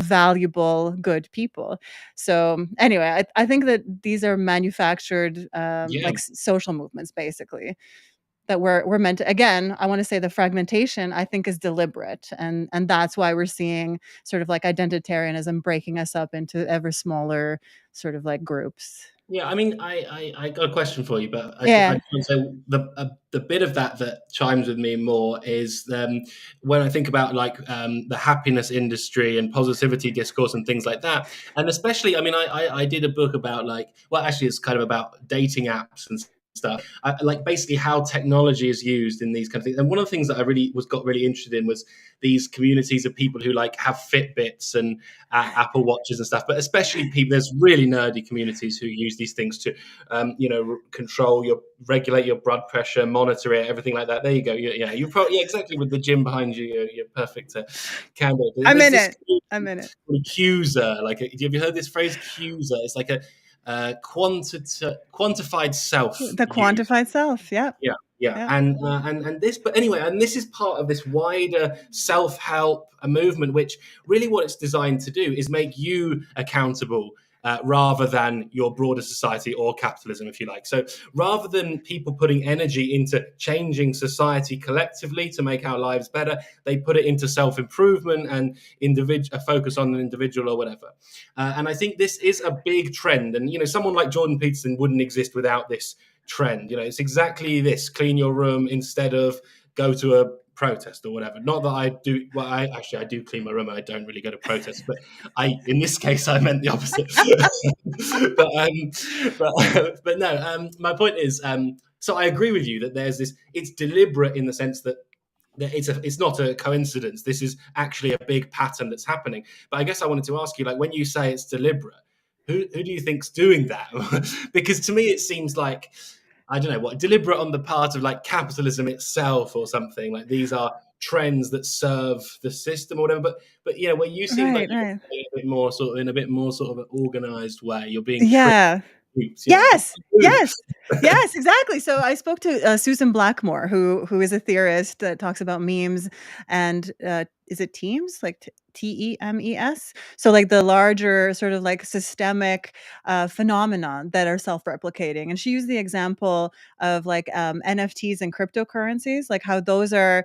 valuable good people. So anyway, I think that these are manufactured Yeah. like social movements basically. that we're meant to, again, I want to say the fragmentation, I think, is deliberate, and that's why we're seeing sort of like identitarianism breaking us up into ever smaller sort of like groups. Yeah, I mean, I got a question for you, but I Yeah. just want to say the bit of that that chimes with me more is when I think about like the happiness industry and positivity discourse and things like that, and especially, I mean, I did a book about like, well, actually, it's kind of about dating apps and stuff, like basically how technology is used in these kind of things. And one of the things that I really got really interested in was these communities of people who like have Fitbits and Apple Watches and stuff, but especially people. There's really nerdy communities who use these things to, control regulate your blood pressure, monitor it, everything like that. There you go. Yeah, you're probably exactly with the gym behind you. You're perfect candidate. I'm There's in this it. I'm in it. accuser. Like, have you heard this phrase, accuser? It's like a quantified self The use. quantified self. Yeah. Yeah, yeah, Yeah. and this, but anyway, and this is part of this wider self-help movement, which really what it's designed to do is make you accountable. Rather than your broader society or capitalism, if you like. So rather than people putting energy into changing society collectively to make our lives better, they put it into self-improvement and a focus on an individual or whatever. And I think this is a big trend. And, someone like Jordan Peterson wouldn't exist without this trend. It's exactly this: clean your room instead of go to a protest or whatever. Not that I do. Well, I do clean my room. I don't really go to protests, but in this case, I meant the opposite. but no. My point is, so I agree with you that there's this. It's deliberate in the sense that it's not a coincidence. This is actually a big pattern that's happening. But I guess I wanted to ask you, like, when you say it's deliberate, who do you think's doing that? Because to me, it seems like, I don't know, what deliberate on the part of like capitalism itself or something. Like, these are trends that serve the system or whatever. But where you seem like Right. you're Right. a bit more sort of in a bit more sort of an organized way. You're being tricked. Yeah. Yes, yes, yes, exactly. So I spoke to Susan Blackmore, who is a theorist that talks about memes and is it teams, like TEMES? So like the larger sort of like systemic phenomenon that are self-replicating. And she used the example of like NFTs and cryptocurrencies, like how those are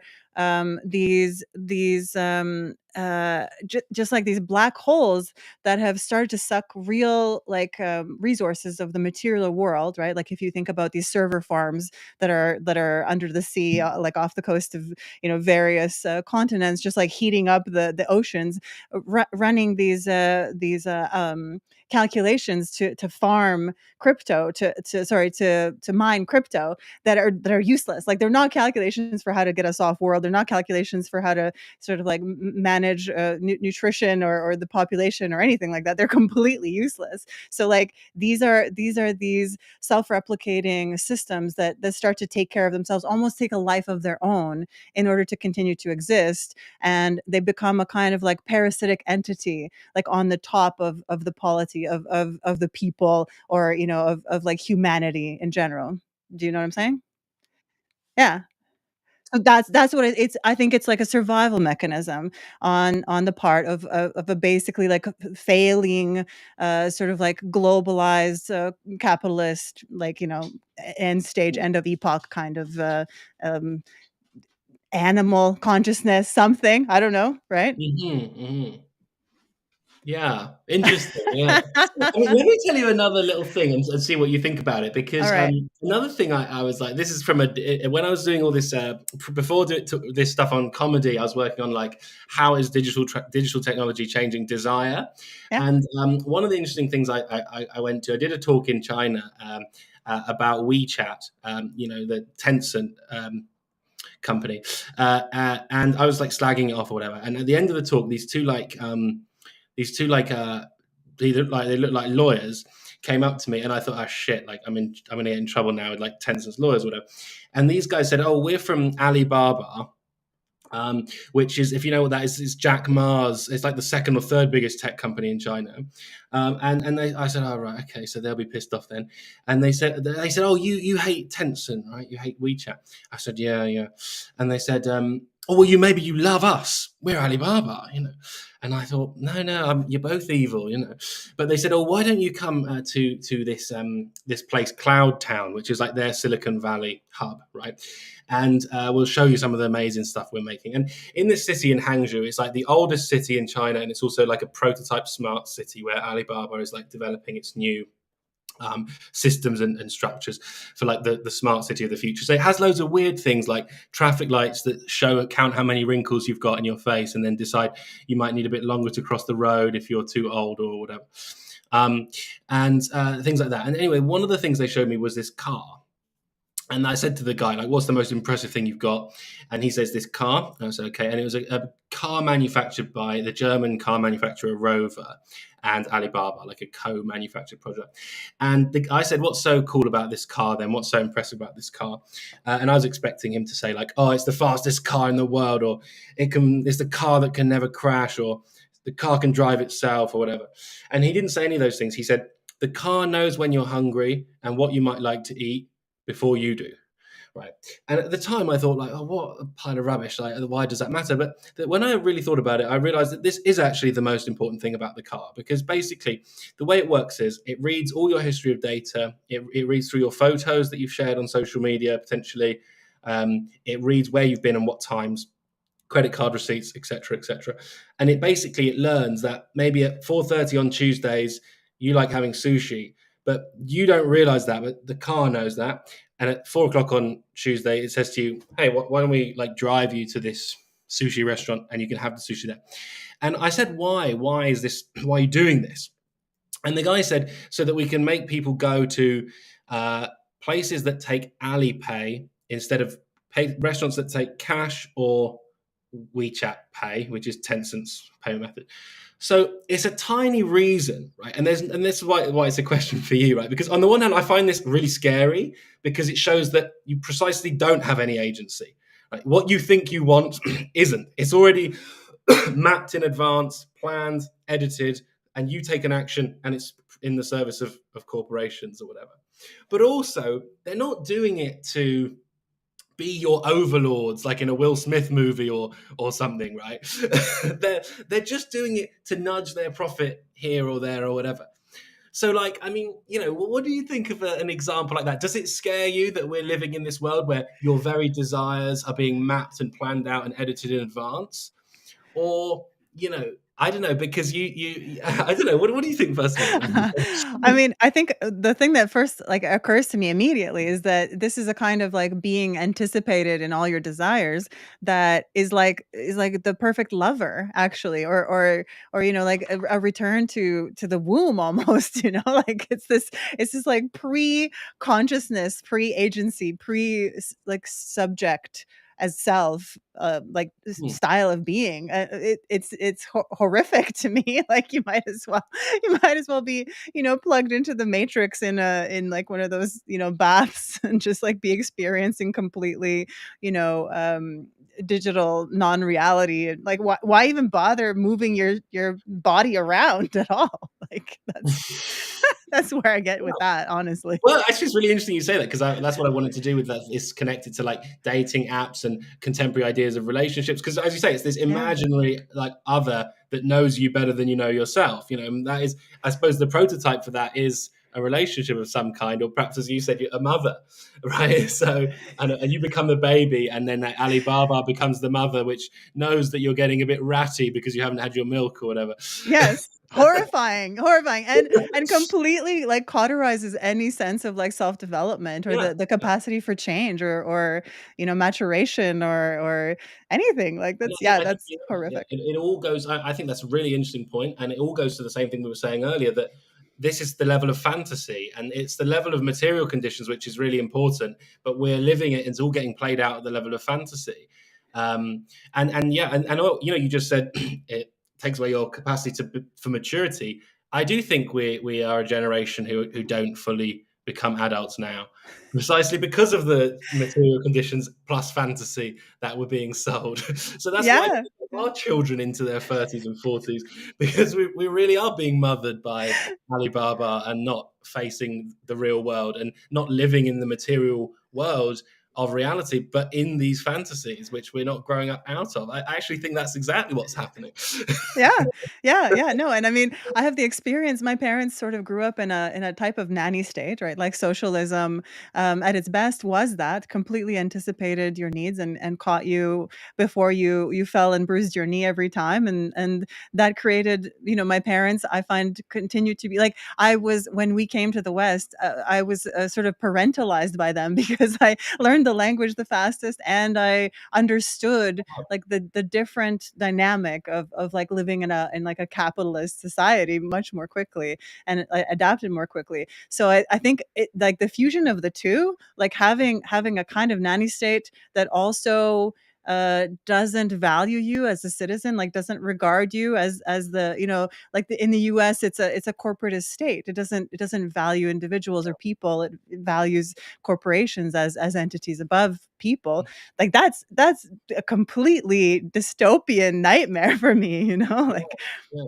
just like these black holes that have started to suck real like resources of the material world, right? Like if you think about these server farms that are under the sea, like off the coast of various continents, just like heating up the oceans, running these calculations to farm crypto, to mine crypto, that are useless. Like they're not calculations for how to get us off world. They're not calculations for how to sort of like manage nutrition or the population or anything like that. They're completely useless. So like these self-replicating systems that start to take care of themselves, almost take a life of their own in order to continue to exist, and they become a kind of like parasitic entity, like on the top of the polity of the people, or of like humanity in general. Do you know what I'm saying? Yeah. So that's what it's. I think it's like a survival mechanism on the part of a basically like failing, sort of like globalized, capitalist, like end stage, end of epoch kind of um, animal consciousness, something, I don't know, right? Hmm. Yeah, interesting. Yeah, I mean, let me tell you another little thing and see what you think about it. All Because right. another thing I was like, this is from when I was doing all this before this stuff on comedy, I was working on like how is digital technology changing desire, Yeah. and one of the interesting things I went to, I did a talk in China about WeChat, the Tencent. Company, and I was like slagging it off or whatever. And at the end of the talk, these two like they look like lawyers came up to me, and I thought, oh shit, like I'm gonna get in trouble now with like Tencent's lawyers or whatever. And these guys said, oh, we're from Alibaba. Which is, if you know what that is Jack Ma's. It's like the second or third biggest tech company in China. I said, oh right, okay, so they'll be pissed off then. And they said, oh, you hate Tencent, right? You hate WeChat. I said, yeah, yeah. And they said, oh well, maybe you love us. We're Alibaba. And I thought, no, no, you're both evil, you know. But they said, oh, why don't you come to this place, Cloud Town, which is like their Silicon Valley hub, right? And we'll show you some of the amazing stuff we're making. And in this city in Hangzhou, it's like the oldest city in China, and it's also like a prototype smart city where Alibaba is like developing its new systems and structures for like the smart city of the future. So it has loads of weird things like traffic lights that count how many wrinkles you've got in your face and then decide you might need a bit longer to cross the road if you're too old or whatever. And things like that. And anyway, one of the things they showed me was this car. And I said to the guy, like, what's the most impressive thing you've got? And he says, this car. And I said, okay. And it was a car manufactured by the German car manufacturer Rover and Alibaba, like a co-manufactured project. And I said, what's so cool about this car then? What's so impressive about this car? And I was expecting him to say like, oh, it's the fastest car in the world, or it's the car that can never crash, or the car can drive itself or whatever. And he didn't say any of those things. He said, the car knows when you're hungry and what you might like to eat before you do, right? And at the time I thought like, oh, what a pile of rubbish, like why does that matter? But when I really thought about it, I realized that this is actually the most important thing about the car, because basically the way it works is it reads all your history of data, it reads through your photos that you've shared on social media potentially, it reads where you've been and what times, credit card receipts, etc., etc. And it learns that maybe at 4:30 on Tuesdays you like having sushi, but you don't realize that, but the car knows that. And at 4 o'clock on Tuesday, it says to you, hey, why don't we like drive you to this sushi restaurant and you can have the sushi there. And I said, why is this, why are you doing this? And the guy said, so that we can make people go to places that take Alipay instead of restaurants that take cash or WeChat Pay, which is Tencent's payment method. So it's a tiny reason, right? And this is why it's a question for you, right? Because on the one hand, I find this really scary because it shows that you precisely don't have any agency. Right? What you think you want isn't. It's already mapped in advance, planned, edited, and you take an action, and it's in the service of corporations or whatever. But also, they're not doing it to be your overlords like in a Will Smith movie or something, right? they're just doing it to nudge their profit here or there or whatever. So like, I mean, you know, what do you think of an example like that? Does it scare you that we're living in this world where your very desires are being mapped and planned out and edited in advance? Or, you know, I don't know, because you I don't know. What do you think first of all? I mean, I think the thing that first like occurs to me immediately is that this is a kind of like being anticipated in all your desires that is like the perfect lover actually, or you know, like a return to the womb almost, you know, like it's this like pre-consciousness, pre-agency, like subject as self, like Hmm. style of being. It's horrific to me. Like you might as well be, you know, plugged into the matrix in like one of those, you know, baths and just like be experiencing completely, you know, digital non-reality. Like why even bother moving your body around at all? Like that's where I get with that, honestly. Well, actually, it's really interesting you say that because that's what I wanted to do with that. It's connected to like dating apps and contemporary ideas of relationships. Because as you say, it's this Yeah. imaginary like other that knows you better than you know yourself. You know, and that is, I suppose, the prototype for that is a relationship of some kind, or perhaps, as you said, a mother, right? So, and you become the baby, and then like, Alibaba becomes the mother, which knows that you're getting a bit ratty because you haven't had your milk or whatever. Yes. Horrifying, horrifying, and completely, like, cauterizes any sense of, like, self-development or Yeah. the capacity for change or, you know, maturation or anything. Like, And that's I, yeah, I think, that's yeah, yeah, horrific. it all goes. I think that's a really interesting point, and it all goes to the same thing we were saying earlier, that this is the level of fantasy, and it's the level of material conditions which is really important. But we're living it; it's all getting played out at the level of fantasy. And yeah, and you know, you just said it takes away your capacity for maturity. I do think we are a generation who don't fully become adults now, precisely because of the material conditions plus fantasy that were being sold. So that's why Yeah. Yeah. our children into their 30s and 40s, because we really are being mothered by Alibaba and not facing the real world and not living in the material world of reality, but in these fantasies, which we're not growing up out of. I actually think that's exactly what's happening. Yeah. Yeah, yeah, no, and I mean, I have the experience my parents sort of grew up in a type of nanny state, right? Like socialism, at its best was that, completely anticipated your needs and caught you before you fell and bruised your knee every time, and that created, my parents, I find, continue to be like I was when we came to the West, I was, sort of parentalized by them because I learned the language the fastest and I understood like the different dynamic of like living in like a capitalist society much more quickly and adapted more quickly. So I think like the fusion of the two, like having a kind of nanny state that also doesn't value you as a citizen, like doesn't regard you as the, like in the US it's a corporatist state. It doesn't value individuals or people. It values corporations as entities above people. Like that's a completely dystopian nightmare for me, like Yeah.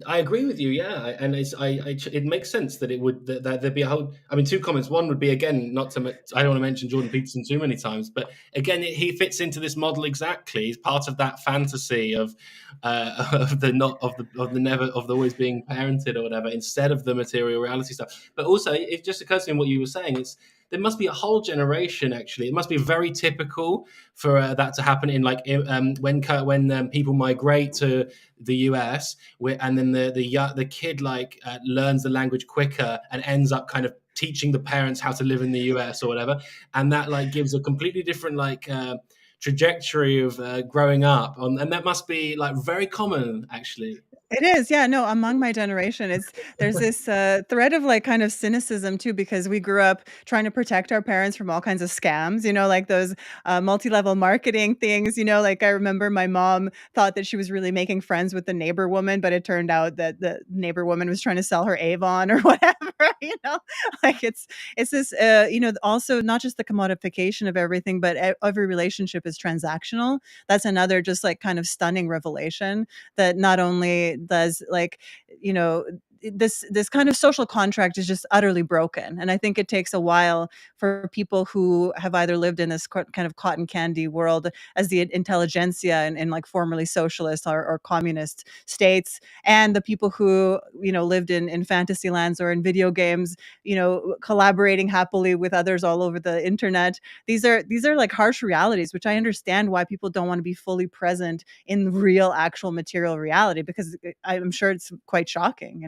I agree with you, yeah, and it makes sense that it would that there'd be a whole. I mean, two comments. One would be again, not to I don't want to mention Jordan Peterson too many times, but again, he fits into this model exactly. He's part of that fantasy of of the not of the never of the always being parented or whatever, instead of the material reality stuff. But also, it just occurs to me what you were saying. It's there must be a whole generation actually. It must be very typical for that to happen in like when people migrate to the US, and then the kid like learns the language quicker and ends up kind of teaching the parents how to live in the US or whatever, and that like gives a completely different like trajectory of growing up, and that must be like very common actually. it is, yeah, no, among my generation, there's this, thread of, like, kind of cynicism too because we grew up trying to protect our parents from all kinds of scams, like those, multi-level marketing things, like, I remember my mom thought that she was really making friends with the neighbor woman, but it turned out that the neighbor woman was trying to sell her Avon or whatever, you know? Like, it's this, also not just the commodification of everything, but every relationship is transactional. That's another just, like, kind of stunning revelation that not only does like you know this kind of social contract is just utterly broken, and I think it takes a while for people who have either lived in this kind of cotton candy world as the intelligentsia in like formerly socialist or communist states, and the people who lived in fantasy lands or in video games, collaborating happily with others all over the internet. These are like harsh realities, which I understand why people don't want to be fully present in real actual material reality, because I'm sure it's quite shocking.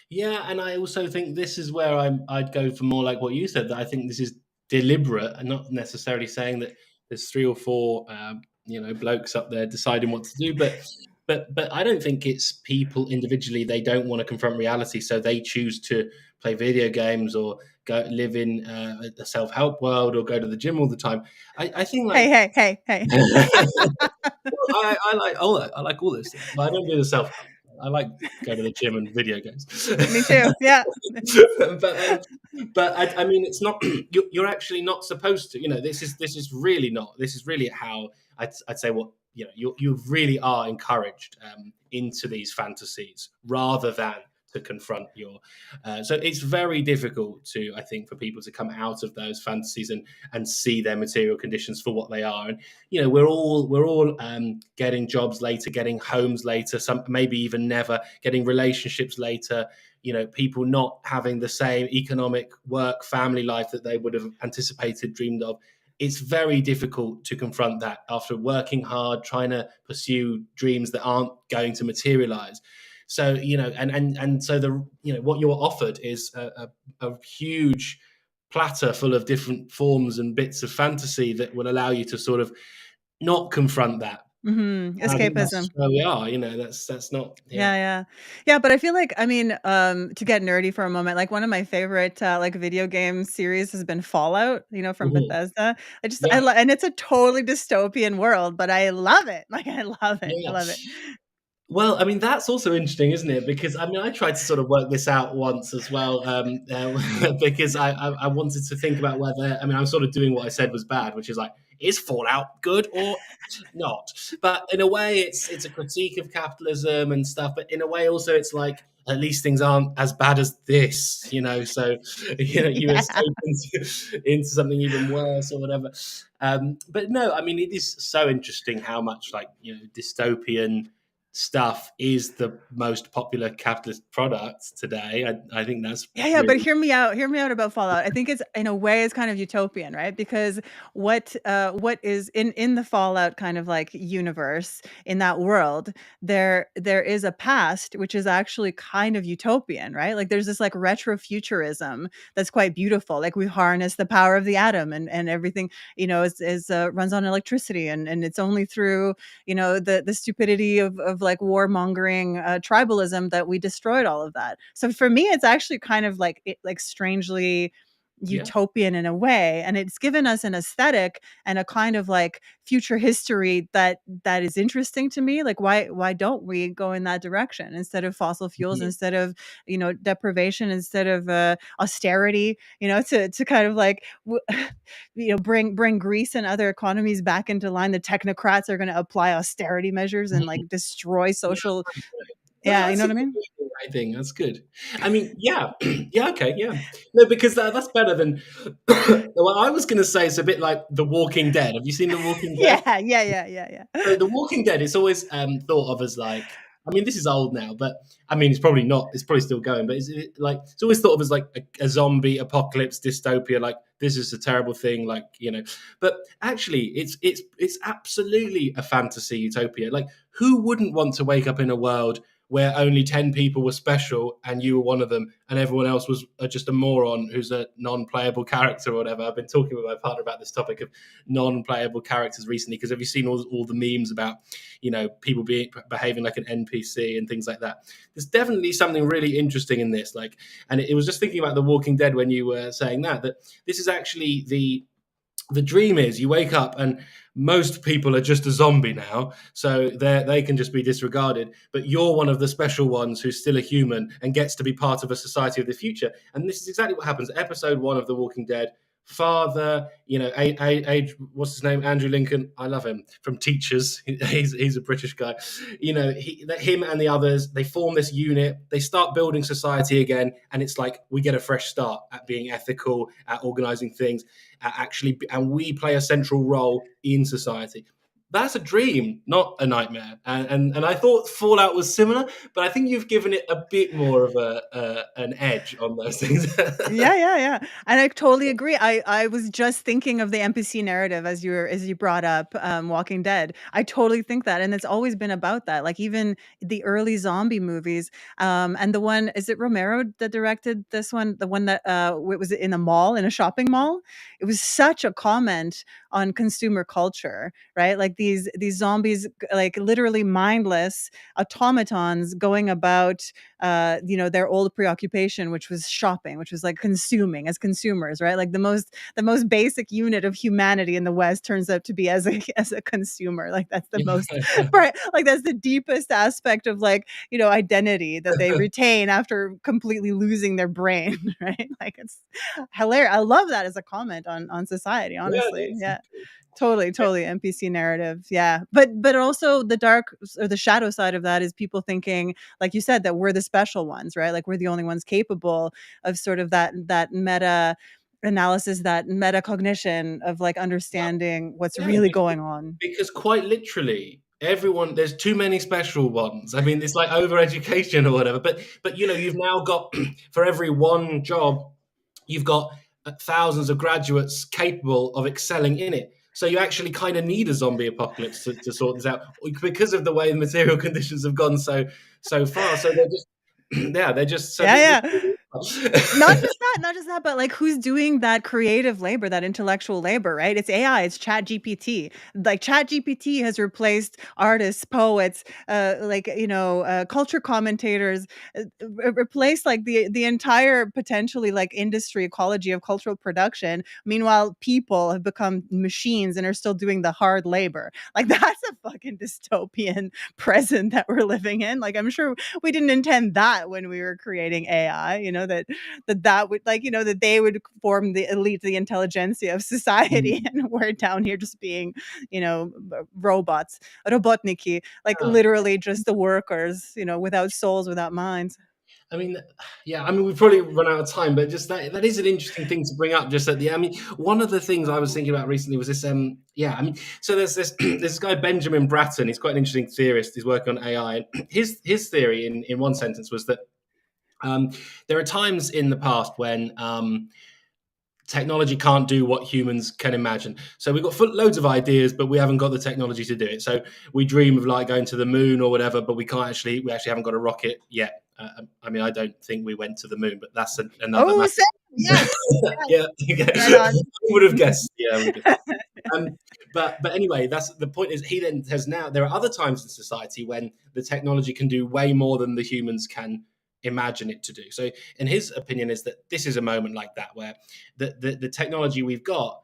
Yeah, and I also think this is where I'd go for more like what you said, that I think this is deliberate and not necessarily saying that there's three or four blokes up there deciding what to do, but I don't think it's people individually, they don't want to confront reality, so they choose to play video games or go live in a self-help world or go to the gym all the time. I think like Hey, hey, hey, hey. I like all that. I like all those things, but I don't do the self-help. I like go to the gym and video games. Me too. Yeah. but I mean, it's not. You're actually not supposed to. This is really not. This is really how I'd say what you really are encouraged into these fantasies rather than to confront your. So it's very difficult to, I think, for people to come out of those fantasies and see their material conditions for what they are. And we're all getting jobs later, getting homes later, some maybe even never getting relationships later. People not having the same economic work family life that they would have anticipated, dreamed of. It's very difficult to confront that after working hard, trying to pursue dreams that aren't going to materialize. So and so what you're offered is a huge platter full of different forms and bits of fantasy that will allow you to sort of not confront that. And I think that's Escapism. where we are. That's not. Yeah. Yeah, yeah. Yeah, but I feel like, I mean, to get nerdy for a moment, like one of my favorite like video game series has been Fallout, from Mhm. Bethesda. I Yeah. love, and it's a totally dystopian world, but I love it. Like I love it. I Yeah. love it. Well, I mean, that's also interesting, isn't it? Because I mean, I tried to sort of work this out once as well, because I wanted to think about whether, I mean, I'm sort of doing what I said was bad, which is like is Fallout good or not? But in a way, it's a critique of capitalism and stuff. But in a way, also, it's like at least things aren't as bad as this, you know. So you Yeah. escape into something even worse or whatever. But no, I mean, it is so interesting how much like dystopian stuff is the most popular capitalist product today. I think that's Yeah, but really hear me out about Fallout. I think it's in a way it's kind of utopian, right? Because what is in the Fallout kind of like universe, in that world, there is a past which is actually kind of utopian, right? Like there's this like retrofuturism that's quite beautiful. Like we harness the power of the atom, and everything, is runs on electricity, and it's only through, the stupidity of like warmongering tribalism that we destroyed all of that. So for me, it's actually kind of like like strangely yeah. utopian in a way, and it's given us an aesthetic and a kind of like future history that is interesting to me. Like why don't we go in that direction instead of fossil fuels, Mhm. instead of deprivation, instead of austerity, to kind of like bring Greece and other economies back into line. The technocrats are going to apply austerity measures and like destroy Yeah. social. No, Yeah, you that's know a what I good mean? way of writing. That's good. I mean, yeah, yeah, okay, yeah. No, because that's better than. Well, I was going to say it's a bit like The Walking Dead. Have you seen The Walking Dead? Yeah, yeah, yeah, yeah, yeah. So The Walking Dead is always thought of as like. I mean, this is old now, but I mean, it's probably not. It's probably still going, but like it's always thought of as like a zombie apocalypse dystopia. Like this is a terrible thing. Like but actually, it's absolutely a fantasy utopia. Like who wouldn't want to wake up in a world where only 10 people were special and you were one of them and everyone else was just a moron who's a non-playable character or whatever. I've been talking with my partner about this topic of non-playable characters recently because have you seen all the memes about people behaving like an npc and things like that? There's definitely something really interesting in this, like, and it was just thinking about The Walking Dead when you were saying that this is actually the dream is you wake up and most people are just a zombie now, so they can just be disregarded. But you're one of the special ones who's still a human and gets to be part of a society of the future. And this is exactly what happens. Episode 1 of The Walking Dead. Father, what's his name? Andrew Lincoln. I love him from Teachers. He's a British guy. Him and the others. They form this unit. They start building society again, and it's like we get a fresh start at being ethical, at organizing things, and we play a central role in society. That's a dream, not a nightmare. And I thought Fallout was similar, but I think you've given it a bit more of an edge on those things. Yeah, yeah, yeah. And I totally agree. I was just thinking of the NPC narrative as you brought up Walking Dead. I totally think that, and it's always been about that. Like even the early zombie movies, and the one, is it Romero that directed this one? The one that it was in a mall, in a shopping mall. It was such a comment on consumer culture, right? Like these zombies, like literally mindless automatons going about their old preoccupation, which was shopping, which was like consuming as consumers, right? Like the most basic unit of humanity in the West turns out to be as a as a consumer. Like that's the most right, like that's the deepest aspect of like, identity that they retain after completely losing their brain, right? Like it's hilarious. I love that as a comment on society, Yeah, honestly. it Yeah. is. Totally NPC narrative. Yeah. But also the dark or the shadow side of that is people thinking, like you said, that we're the special ones, right? Like we're the only ones capable of sort of that meta analysis, that metacognition of like understanding what's Yeah, really going on. because quite literally, everyone there's too many special ones. I mean, it's like over education or whatever. But you've now got for every one job, you've got thousands of graduates capable of excelling in it. So you actually kind of need a zombie apocalypse to sort this out because of the way the material conditions have gone so far. So they're just yeah, they're just so Yeah, yeah. Not this. just that, not just that, but like who's doing that creative labor, that intellectual labor, right? It's AI, it's Chat GPT. Like Chat GPT has replaced artists, poets, culture commentators, replaced like the entire potentially like industry ecology of cultural production. Meanwhile, people have become machines and are still doing the hard labor. Like that's a fucking dystopian present that we're living in. Like I'm sure we didn't intend that when we were creating AI, that would, like, that they would form the elite, the intelligentsia of society, Mm. and we're down here just being, robots, robotniki, like Yeah. literally just the workers, without souls, without minds. I mean, yeah, I mean, we've probably run out of time, but just that is an interesting thing to bring up. Just at the, I mean, one of the things I was thinking about recently was this. Yeah, I mean, so there's this this guy Benjamin Bratton. He's quite an interesting theorist. He's working on AI, and his theory in one sentence was that um, there are times in the past when technology can't do what humans can imagine. So we've got loads of ideas, but we haven't got the technology to do it. So we dream of like going to the moon or whatever, but we actually haven't got a rocket yet. I mean, I don't think we went to the moon, but that's another Oh, matter. same. Yes. Yeah, Right on. who would have guessed? Yeah, I would have guessed. But anyway, that's the point. Is he then has now there are other times in society when the technology can do way more than the humans can imagine it to do. So, in his opinion, is that this is a moment like that where the technology we've got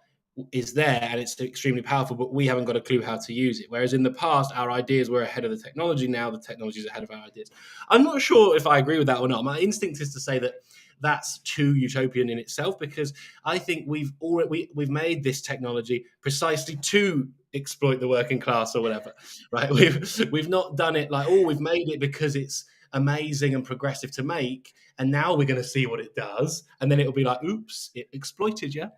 is there and it's extremely powerful, but we haven't got a clue how to use it. Whereas in the past, our ideas were ahead of the technology. Now the technology is ahead of our ideas. I'm not sure if I agree with that or not. My instinct is to say that that's too utopian in itself, because I think we've made this technology precisely to exploit the working class or whatever, right? We've not done it like, oh, we've made it because it's amazing and progressive to make, and now we're going to see what it does, and then it'll be like, oops, it exploited you.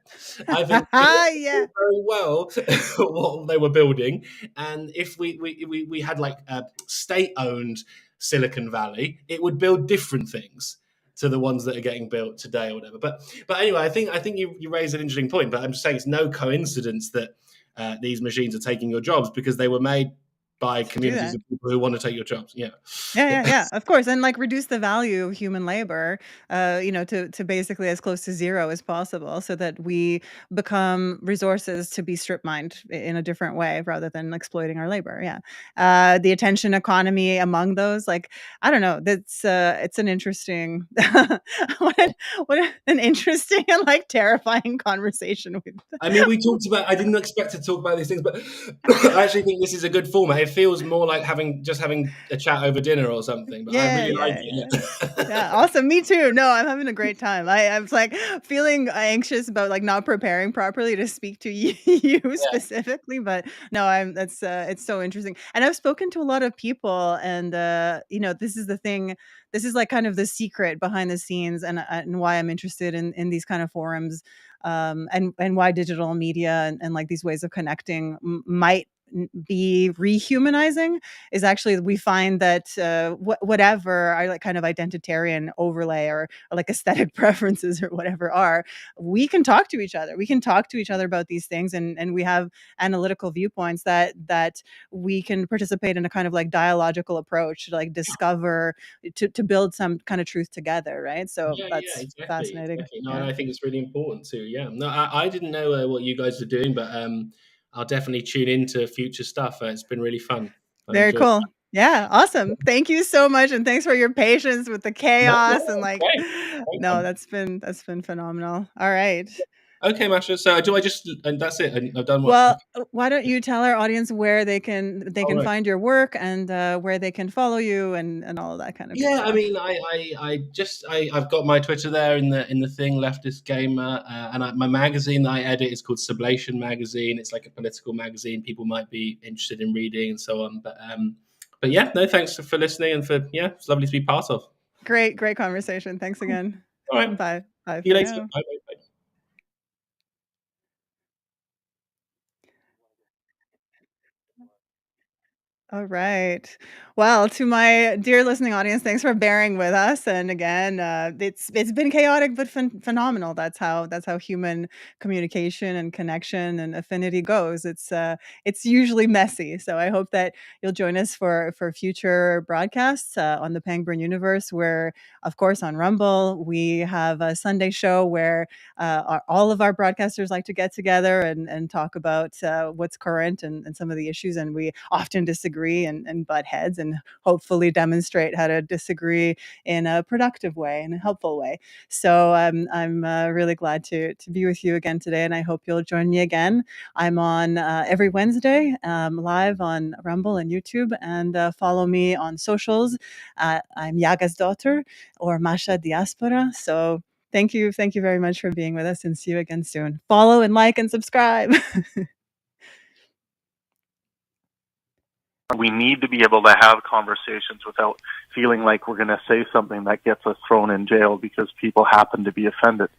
I think Yeah. very well what they were building, and if we had like a state-owned Silicon Valley, it would build different things to the ones that are getting built today or whatever. But anyway, I think you raise an interesting point. But I'm just saying it's no coincidence that these machines are taking your jobs, because they were made by To do communities that. of people who want to take your jobs. Yeah. Yeah, yeah, yeah, of course, and, like, reduce the value of human labor, to basically as close to 0 as possible, so that we become resources to be strip mined in a different way rather than exploiting our labor, yeah. The attention economy among those, like, I don't know, it's an interesting what an interesting and, like, terrifying conversation with. I mean, we talked about. I didn't expect to talk about these things, but I actually think this is a good format. It feels more like having a chat over dinner or something. But I Yeah, really like yeah, yeah. it. Yeah, awesome. Me too. No, I'm having a great time. I was like feeling anxious about like not preparing properly to speak to you Yeah. specifically, but no, I'm that's it's so interesting. And I've spoken to a lot of people, and this is the thing. This is like kind of the secret behind the scenes, and why I'm interested in these kind of forums, and why digital media and like these ways of connecting might be rehumanizing, is actually we find that whatever our like kind of identitarian overlay, or like aesthetic preferences or whatever are, we can talk to each other. We can talk to each other about these things, and we have analytical viewpoints that we can participate in a kind of like dialogical approach to like discover, to build some kind of truth together, right? So Yeah, that's exactly, fascinating. exactly. No, and Yeah. I think it's really important too. Yeah, no, I didn't know what you guys are doing, but I'll definitely tune into future stuff. It's been really fun. I Very enjoyed. cool. Yeah, awesome. Thank you so much, and thanks for your patience with the No, no, chaos and, it's like, great. Great no, fun. that's been phenomenal. Alright. Okay, Masha. So do I just and that's it? I've done what? Well, Okay. why don't you tell our audience where they All can right. find your work, and, where they can follow you, and all of that kind of good Yeah, I stuff. mean, I've got my Twitter there in the thing, Leftist Gamer, and my magazine that I edit is called Sublation Magazine. It's like a political magazine people might be interested in reading and so on. But yeah, no, thanks for listening, and for yeah, it's lovely to be part of. Great, great conversation. Thanks again. All right, Bye. Bye see you for later. now. Bye bye. All right. Well, to my dear listening audience, thanks for bearing with us. And again, it's been chaotic but phenomenal. That's how human communication and connection and affinity goes. It's usually messy. So I hope that you'll join us for future broadcasts on the Pangburn universe. Where, of course, on Rumble we have a Sunday show where all of our broadcasters like to get together and talk about what's current and some of the issues, and we often disagree disagree and butt heads, and hopefully demonstrate how to disagree in a productive way, in a helpful way. So I'm really glad to be with you again today, and I hope you'll join me again. I'm on every Wednesday live on Rumble and YouTube, and follow me on socials. I'm Yaga's daughter, or Masha Diaspora. So thank you very much for being with us, and see you again soon. Follow and like and subscribe. We need to be able to have conversations without feeling like we're going to say something that gets us thrown in jail because people happen to be offended.